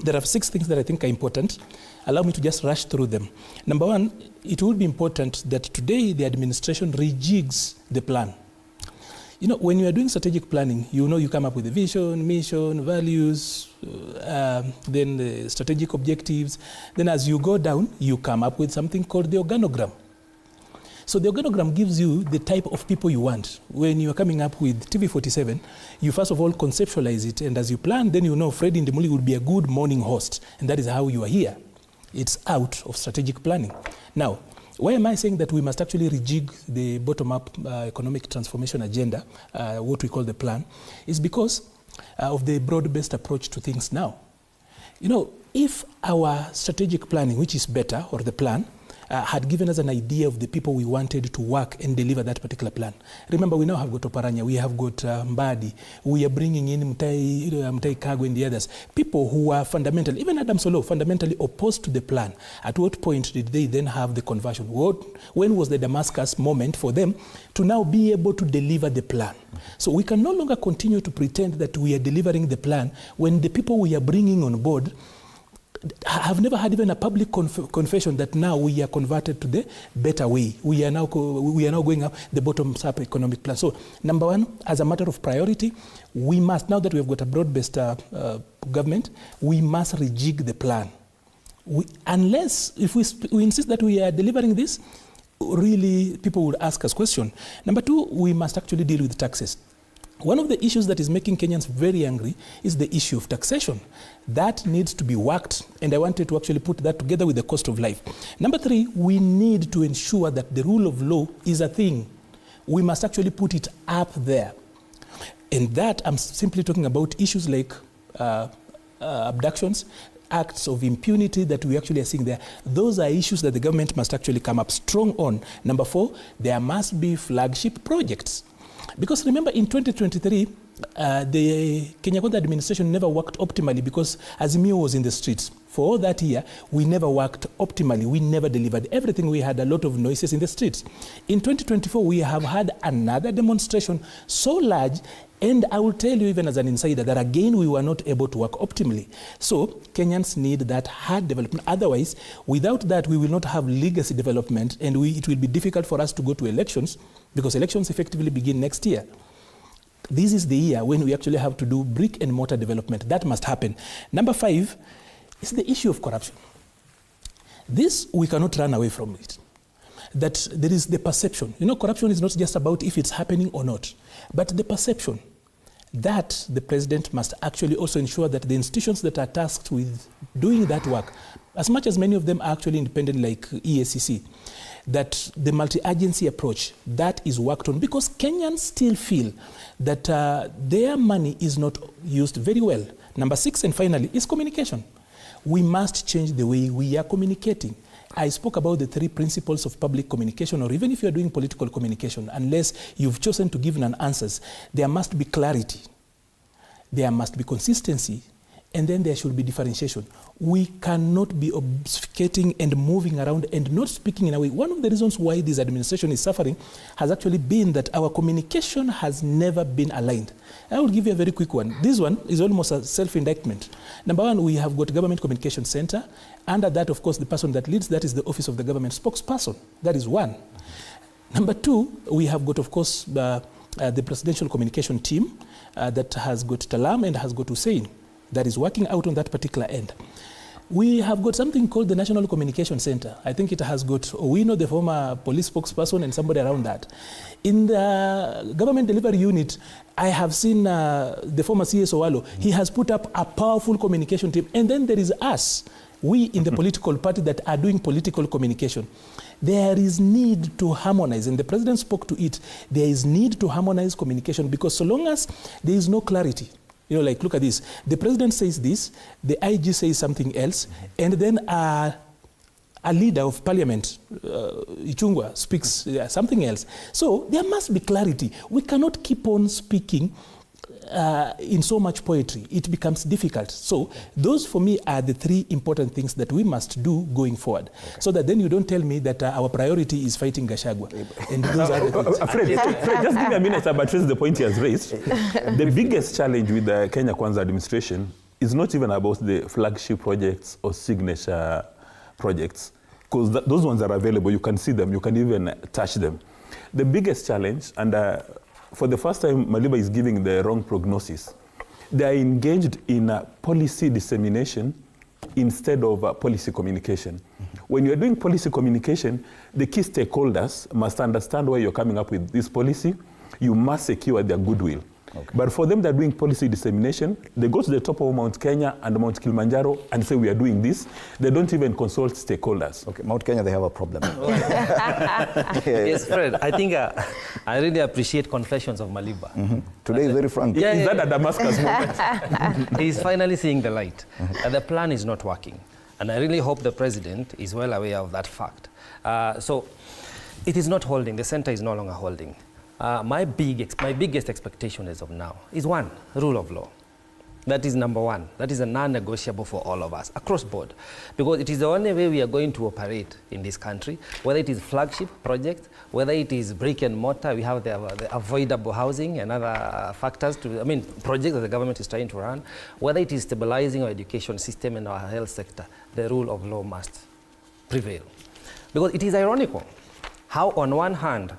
there are 6 things that I think are important. Allow me to just rush through them. Number 1, it will be important that today the administration rejigs the plan. You know, when you are doing strategic planning, you come up with a vision, mission, values, then the strategic objectives. Then as you go down, you come up with something called the organogram. So the organogram gives you the type of people you want. When you are coming up with TV47, you first of all conceptualize it, and as you plan, then you know Fred Ndimuli would be a good morning host, and that is how you are here. It's out of strategic planning. Now, why am I saying that we must actually rejig the bottom-up economic transformation agenda, what we call the plan, is because of the broad-based approach to things now. You know, if our strategic planning, which is better, or the plan, had given us an idea of the people we wanted to work and deliver that particular plan. Remember, we now have got Oparanya, we have got Mbadi, we are bringing in Mtai Kagwe and the others. People who are fundamentally, even Adam Solo, fundamentally opposed to the plan. At what point did they then have the conversion? When was the Damascus moment for them to now be able to deliver the plan? So we can no longer continue to pretend that we are delivering the plan when the people we are bringing on board have never had even a public confession that now we are converted to the better way. We are now going up the bottom-up economic plan. So, number 1, as a matter of priority, we must, now that we have got a broad-based government, we must rejig the plan. Unless, if we insist that we are delivering this, really people would ask us questions. Number 2, we must actually deal with taxes. One of the issues that is making Kenyans very angry is the issue of taxation. That needs to be worked, and I wanted to actually put that together with the cost of life. Number 3, we need to ensure that the rule of law is a thing. We must actually put it up there. And that, I'm simply talking about issues like abductions, acts of impunity that we actually are seeing there, those are issues that the government must actually come up strong on. Number 4, there must be flagship projects. Because remember, in 2023, the Kenya Kwanza administration never worked optimally because Azimio was in the streets. For all that year, we never worked optimally. We never delivered everything. We had a lot of noises in the streets. In 2024, we have had another demonstration so large, and I will tell you even as an insider that again, we were not able to work optimally. So Kenyans need that hard development. Otherwise, without that, we will not have legacy development, and it will be difficult for us to go to elections because elections effectively begin next year. This is the year when we actually have to do brick and mortar development. That must happen. Number 5 is the issue of corruption. This, we cannot run away from it. That there is the perception. You know, corruption is not just about if it's happening or not, but the perception that the president must actually also ensure that the institutions that are tasked with doing that work, as much as many of them are actually independent like EACC, that the multi-agency approach, that is worked on, because Kenyans still feel that their money is not used very well. Number 6, and finally, is communication. We must change the way we are communicating. I spoke about the 3 principles of public communication, or even if you're doing political communication, unless you've chosen to give answers, there must be clarity, there must be consistency, and then there should be differentiation. We cannot be obfuscating and moving around and not speaking in a way. One of the reasons why this administration is suffering has actually been that our communication has never been aligned. I will give you a very quick one. This one is almost a self-indictment. Number 1, we have got Government Communication Center. Under that, of course, the person that leads that is the Office of the Government Spokesperson. That is 1. Number 2, we have got, of course, the Presidential Communication Team that has got Talam and has got Hussein, that is working out on that particular end. We have got something called the National Communication Center. I think it has got Owino, the former police spokesperson, and somebody around that. In the Government Delivery Unit, I have seen the former CS Owalo. He has put up a powerful communication team. And then there is us, we in the political party that are doing political communication. There is need to harmonize, and the president spoke to it. There is need to harmonize communication, because so long as there is no clarity, you know, like, look at this. The president says this, the IG says something else, and then a leader of parliament, Ichungwa, speaks something else. So there must be clarity. We cannot keep on speaking in so much poetry. It becomes difficult. So those, for me, are the 3 important things that we must do going forward. Okay. So that then you don't tell me that our priority is fighting Gachagua. And those are the things. Fred, just give me a minute to address the point he has raised. The biggest challenge with the Kenya Kwanza administration is not even about the flagship projects or signature projects, because those ones are available. You can see them. You can even touch them. The biggest challenge, and for the first time, Maliba is giving the wrong prognosis. They are engaged in policy dissemination instead of policy communication. When you're doing policy communication, the key stakeholders must understand why you're coming up with this policy. You must secure their goodwill. Okay. But for them that are doing policy dissemination, they go to the top of Mount Kenya and Mount Kilimanjaro and say, we are doing this. They don't even consult stakeholders. Okay, Mount Kenya, they have a problem. Yes, Fred, I think I really appreciate confessions of Maliba. Today is very frank. Yeah, is that a Damascus moment? He's finally seeing the light. The plan is not working. And I really hope the president is well aware of that fact. So it is not holding. The center is no longer holding. My biggest expectation as of now is 1, rule of law. That is number 1. That is a non-negotiable for all of us, across board. Because it is the only way we are going to operate in this country, whether it is flagship projects, whether it is brick and mortar, we have the avoidable housing and other factors, projects that the government is trying to run, whether it is stabilizing our education system and our health sector, the rule of law must prevail. Because it is ironical how, on one hand,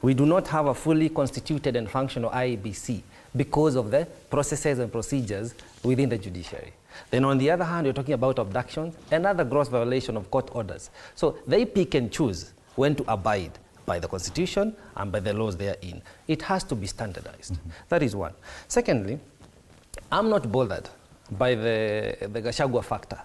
we do not have a fully constituted and functional IEBC because of the processes and procedures within the judiciary. Then on the other hand, you're talking about abductions and other gross violation of court orders. So they pick and choose when to abide by the Constitution and by the laws therein. It has to be standardized. That is 1. Secondly, I'm not bothered by the Gachagua factor.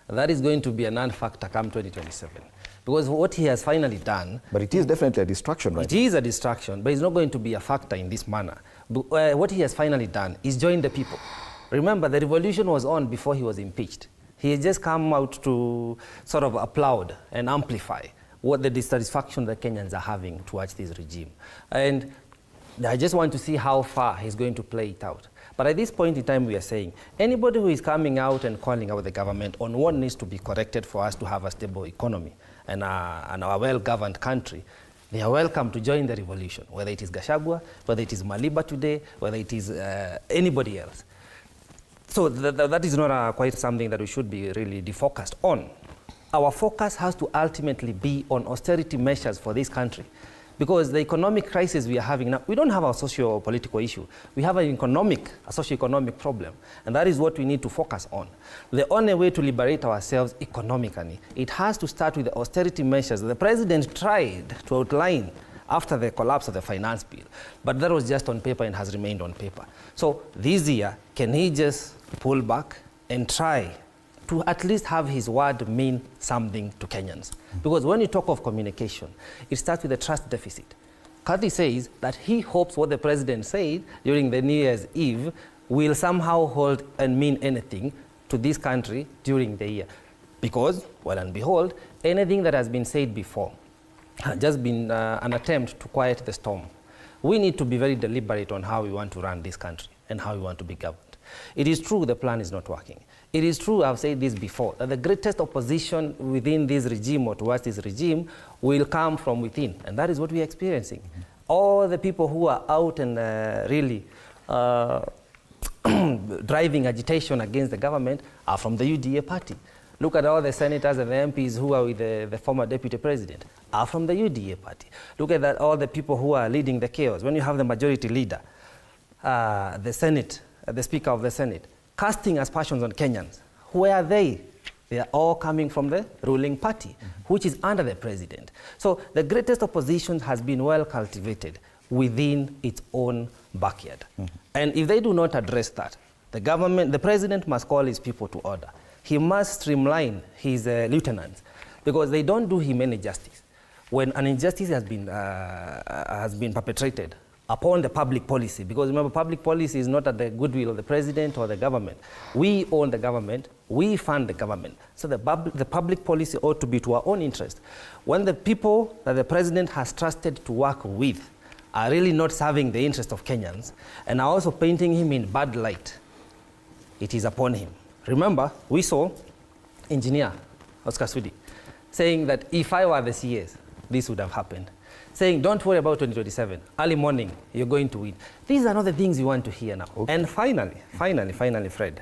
That is going to be a non-factor come 2027. Because what he has finally done... But it is definitely a distraction, right? It is a distraction, but it's not going to be a factor in this manner. But, what he has finally done is join the people. Remember, the revolution was on before he was impeached. He has just come out to sort of applaud and amplify what the dissatisfaction that Kenyans are having towards this regime. And I just want to see how far he's going to play it out. But at this point in time, we are saying, anybody who is coming out and calling out the government on what needs to be corrected for us to have a stable economy and a well-governed country, they are welcome to join the revolution, whether it is Gachagua, whether it is Maliba today, whether it is anybody else. So that is not quite something that we should be really defocused on. Our focus has to ultimately be on austerity measures for this country. Because the economic crisis we are having now, we don't have a socio-political issue. We have a socio-economic problem. And that is what we need to focus on. The only way to liberate ourselves economically, it has to start with the austerity measures the president tried to outline after the collapse of the finance bill. But that was just on paper and has remained on paper. So this year, can he just pull back and try to at least have his word mean something to Kenyans? Because when you talk of communication, it starts with a trust deficit. Kathy says that he hopes what the president said during the New Year's Eve will somehow hold and mean anything to this country during the year. Because, well and behold, anything that has been said before has just been an attempt to quiet the storm. We need to be very deliberate on how we want to run this country and how we want to be governed. It is true the plan is not working. It is true, I've said this before, that the greatest opposition within this regime or towards this regime will come from within, and that is what we are experiencing. Mm-hmm. All the people who are out and really driving agitation against the government are from the UDA party. Look at all the senators and the MPs who are with the former deputy president are from the UDA party. Look at all the people who are leading the chaos. When you have the majority leader, the Senate, the Speaker of the Senate, casting aspersions on Kenyans. Who are they? They are all coming from the ruling party, which is under the president. So the greatest opposition has been well cultivated within its own backyard. And if they do not address that, the president must call his people to order. He must streamline his lieutenants because they don't do him any justice. When an injustice has been perpetrated upon the public policy, because remember, public policy is not at the goodwill of the president or the government. We own the government, we fund the government. So the public policy ought to be to our own interest. When the people that the president has trusted to work with are really not serving the interest of Kenyans and are also painting him in bad light, it is upon him. Remember, we saw engineer Oscar Sudi saying that if I were the CS, this would have happened. Saying, don't worry about 2027. Early morning, you're going to win. These are not the things you want to hear now. Okay. And finally, Fred,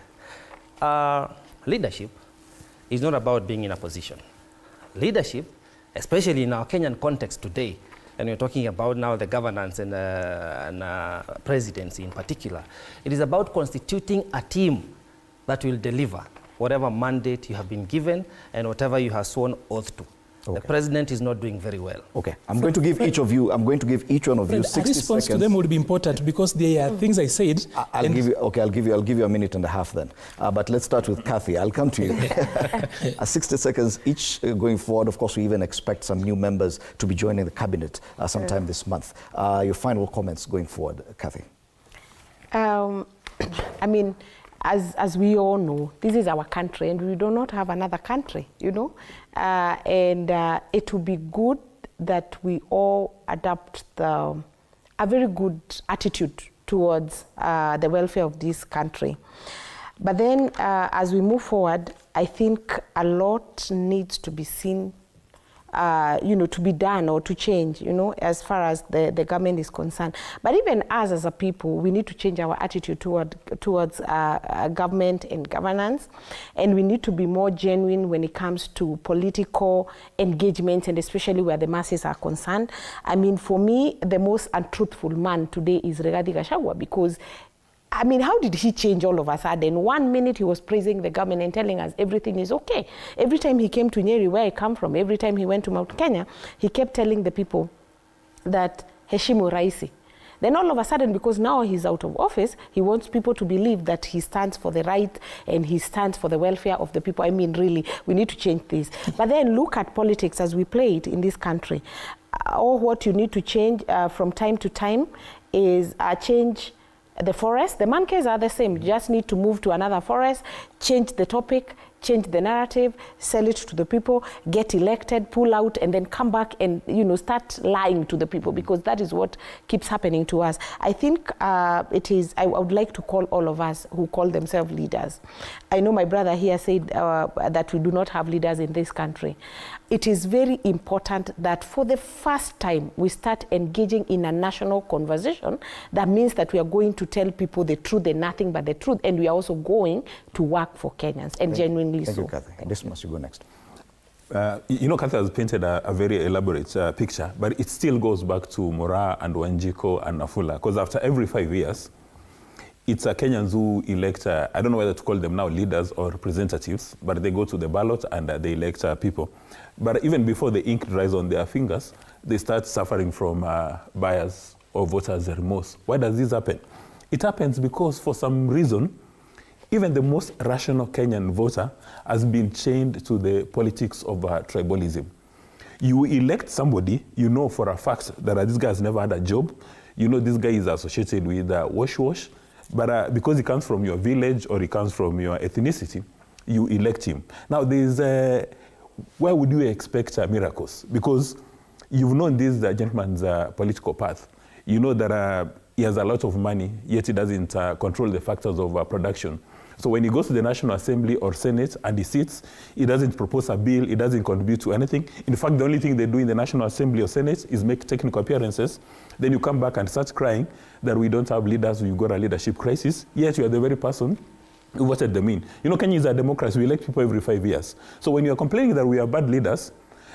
leadership is not about being in a position. Leadership, especially in our Kenyan context today, and we're talking about now the governance and presidency in particular, it is about constituting a team that will deliver whatever mandate you have been given and whatever you have sworn oath to. Okay. The president is not doing very well. Okay, I'm going to give each one of you 60 seconds. Response to them would be important because there are things I said. I'll give you a minute and a half then. But let's start with Kathy. I'll come to you. 60 seconds each going forward. Of course, we even expect some new members to be joining the cabinet sometime this month. Your final comments going forward, Kathy. I mean, as we all know, this is our country and we do not have another country, you know. And it would be good that we all adopt a very good attitude towards the welfare of this country. But then as we move forward, I think a lot needs to be seen, to be done or to change, as far as the government is concerned. But even us as a people, we need to change our attitude towards government and governance. And we need to be more genuine when it comes to political engagement, and especially where the masses are concerned. I mean, for me, the most untruthful man today is Rigathi Gachagua, because I mean, how did he change all of a sudden? 1 minute he was praising the government and telling us everything is okay. Every time he came to Nyeri, where I come from, every time he went to Mount Kenya, he kept telling the people that heshimu raisi. Then all of a sudden, because now he's out of office, he wants people to believe that he stands for the right and he stands for the welfare of the people. I mean, really, we need to change this. But then look at politics as we play it in this country. All what you need to change from time to time is change the forest. The monkeys are the same. You just need to move to another forest, change the topic, change the narrative, sell it to the people, get elected, pull out, and then come back and, you know, start lying to the people, because that is what keeps happening to us. I think I would like to call all of us who call themselves leaders. I know my brother here said that we do not have leaders in this country. It is very important that for the first time we start engaging in a national conversation. That means that we are going to tell people the truth and nothing but the truth, and we are also going to work for Kenyans, and genuinely so. Thank you, Kathy. This must go next. You know, Kathy has painted a very elaborate picture, but it still goes back to Mora and Wanjiko and Nafula, because after every 5 years, it's Kenyans who elect, I don't know whether to call them now leaders or representatives, but they go to the ballot and they elect people. But even before the ink dries on their fingers, they start suffering from bias or voters' remorse. Why does this happen? It happens because for some reason, even the most rational Kenyan voter has been chained to the politics of tribalism. You elect somebody, you know for a fact that this guy has never had a job, you know this guy is associated with wash, but because he comes from your village or he comes from your ethnicity, you elect him. Now there's where would you expect miracles? Because you've known this gentleman's political path. You know that he has a lot of money, yet he doesn't control the factors of production. So when he goes to the National Assembly or Senate and he sits, he doesn't propose a bill, he doesn't contribute to anything. In fact, the only thing they do in the National Assembly or Senate is make technical appearances. Then you come back and start crying that we don't have leaders, we've got a leadership crisis, yet you are the very person who voted them in. You know, Kenya is a democracy, we elect people every 5 years. So when you're complaining that we are bad leaders,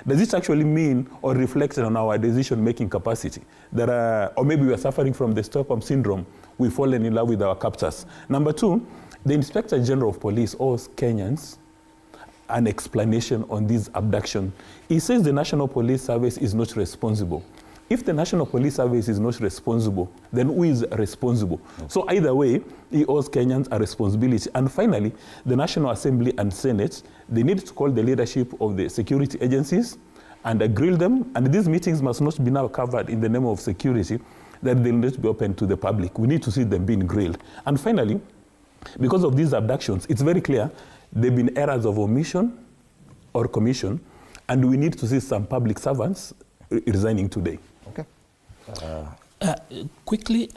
does this actually mean or reflect on our decision-making capacity? That, or maybe we are suffering from the Stockholm syndrome, we've fallen in love with our captors. Number two, the Inspector General of Police owes Kenyans an explanation on this abduction. He says the National Police Service is not responsible. If the National Police Service is not responsible, then who is responsible? Okay. So either way, he owes Kenyans a responsibility. And finally, the National Assembly and Senate, they need to call the leadership of the security agencies and grill them. And these meetings must not be now covered in the name of security, that they'll not be open to the public. We need to see them being grilled. And finally, because of these abductions, it's very clear there have been errors of omission or commission, and we need to see some public servants resigning today. Okay. Quickly,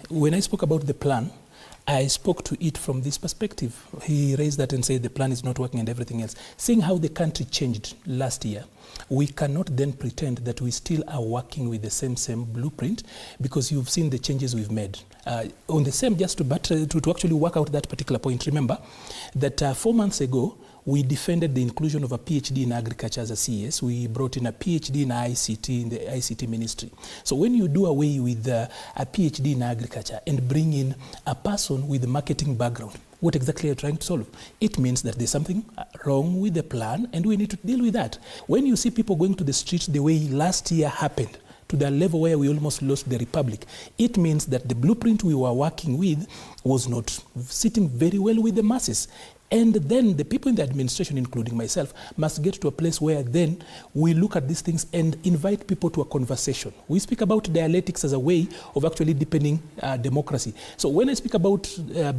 when I spoke about the plan, I spoke to it from this perspective. He raised that and said the plan is not working and everything else. Seeing how the country changed last year, we cannot then pretend that we still are working with the same blueprint, because you've seen the changes we've made. On the same, just to actually work out that particular point, remember that 4 months ago, we defended the inclusion of a PhD in agriculture as a CS. We brought in a PhD in ICT, in the ICT ministry. So when you do away with a PhD in agriculture and bring in a person with a marketing background, what exactly are you trying to solve? It means that there's something wrong with the plan, and we need to deal with that. When you see people going to the streets the way last year happened, to the level where we almost lost the republic, it means that the blueprint we were working with was not sitting very well with the masses. And then the people in the administration, including myself, must get to a place where then we look at these things and invite people to a conversation. We speak about dialectics as a way of actually deepening democracy. So when I speak about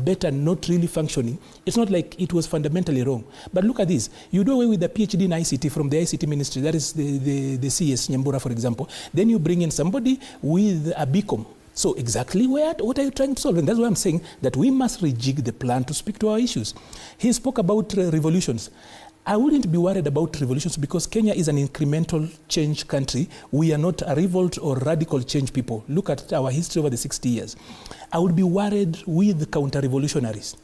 better not really functioning, it's not like it was fundamentally wrong. But look at this. You do away with the PhD in ICT from the ICT ministry, that is the CS, Nyambura, for example. Then you bring in somebody with a BCom. So exactly what are you trying to solve? And that's why I'm saying that we must rejig the plan to speak to our issues. He spoke about revolutions. I wouldn't be worried about revolutions because Kenya is an incremental change country. We are not a revolt or radical change people. Look at our history over the 60 years. I would be worried with counter-revolutionaries.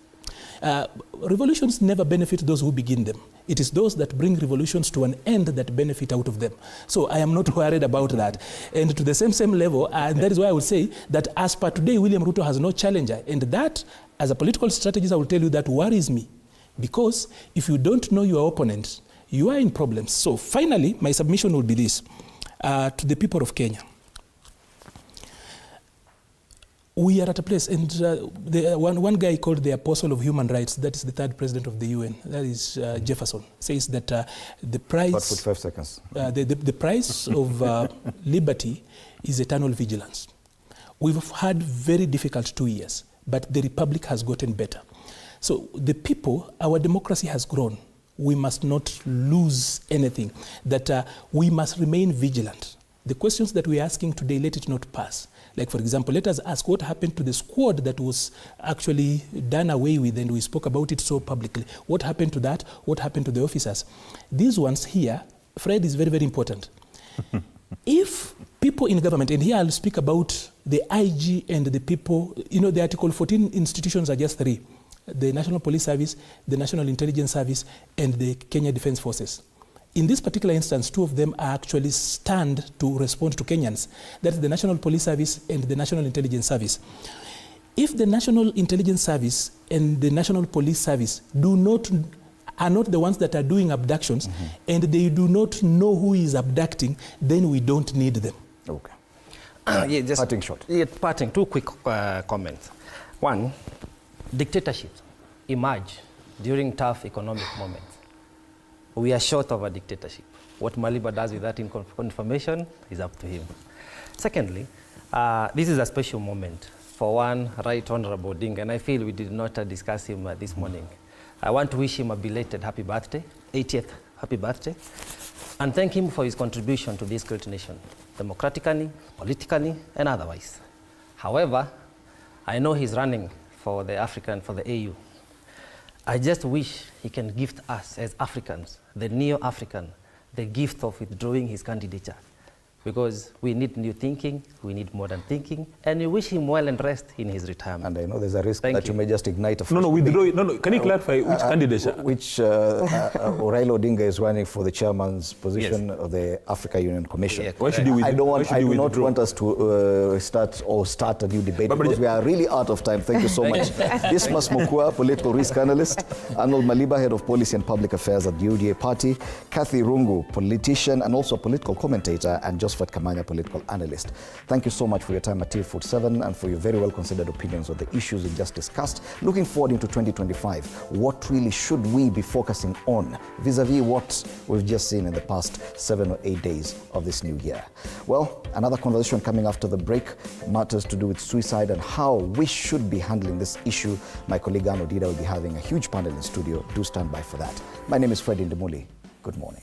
Revolutions never benefit those who begin them. It is those that bring revolutions to an end that benefit out of them. So I am not worried about that. And to the same level, and that is why I would say that as per today, William Ruto has no challenger. And that, as a political strategist, I will tell you that worries me. Because if you don't know your opponent, you are in problems. So finally, my submission will be this to the people of Kenya. We are at a place, and one guy called the Apostle of Human Rights, that is the third president of the UN, that is Jefferson, says that the price... About 45 seconds. The price of liberty is eternal vigilance. We've had very difficult 2 years, but the Republic has gotten better. So the people, our democracy has grown. We must not lose anything, that we must remain vigilant. The questions that we're asking today, let it not pass. Like, for example, let us ask what happened to the squad that was actually done away with, and we spoke about it so publicly. What happened to that? What happened to the officers? These ones here, Fred, is very, very important. If people in government, and here I'll speak about the IG and the people, you know, the Article 14 institutions are just three: the National Police Service, the National Intelligence Service, and the Kenya Defence Forces. In this particular instance, two of them are actually stand to respond to Kenyans. That's the National Police Service and the National Intelligence Service. If the National Intelligence Service and the National Police Service are not the ones that are doing abductions, and they do not know who is abducting, then we don't need them. Okay. Yeah, just parting shot. Yeah, parting. Two quick comments. One, dictatorships emerge during tough economic moments. We are short of a dictatorship. What Maliba does with that information is up to him. Secondly, this is a special moment for one Right Honorable Odinga, and I feel we did not discuss him this morning. I want to wish him a belated happy birthday, 80th happy birthday, and thank him for his contribution to this great nation, democratically, politically, and otherwise. However, I know he's running for the AU. I just wish he can gift us as Africans, the neo-African, the gift of withdrawing his candidature. Because we need new thinking, we need modern thinking, and we wish him well and rest in his retirement. And I know there's a risk that you may just ignite a... withdraw it. No, can you clarify which candidature? Which Raila Odinga is running for the chairman's position of the Africa Union Commission. Yeah, why should you withdraw? I do not want us to start a new debate, because we are really out of time. Thank you so much. Dismas Mukua, political risk analyst, Arnold Maliba, head of policy and public affairs at the UDA party, Kathy Rungu, politician and also political commentator, and Josephat Kamanya, political analyst. Thank you so much for your time at TV 7 and for your very well considered opinions on the issues we just discussed. Looking forward into 2025, what really should we be focusing on vis-a-vis what we've just seen in the past 7 or 8 days of this new year? Well, another conversation coming after the break, matters to do with suicide and how we should be handling this issue. My colleague Anodida will be having a huge panel in studio. Do stand by for that. My name is Fred Indemuli. Good morning.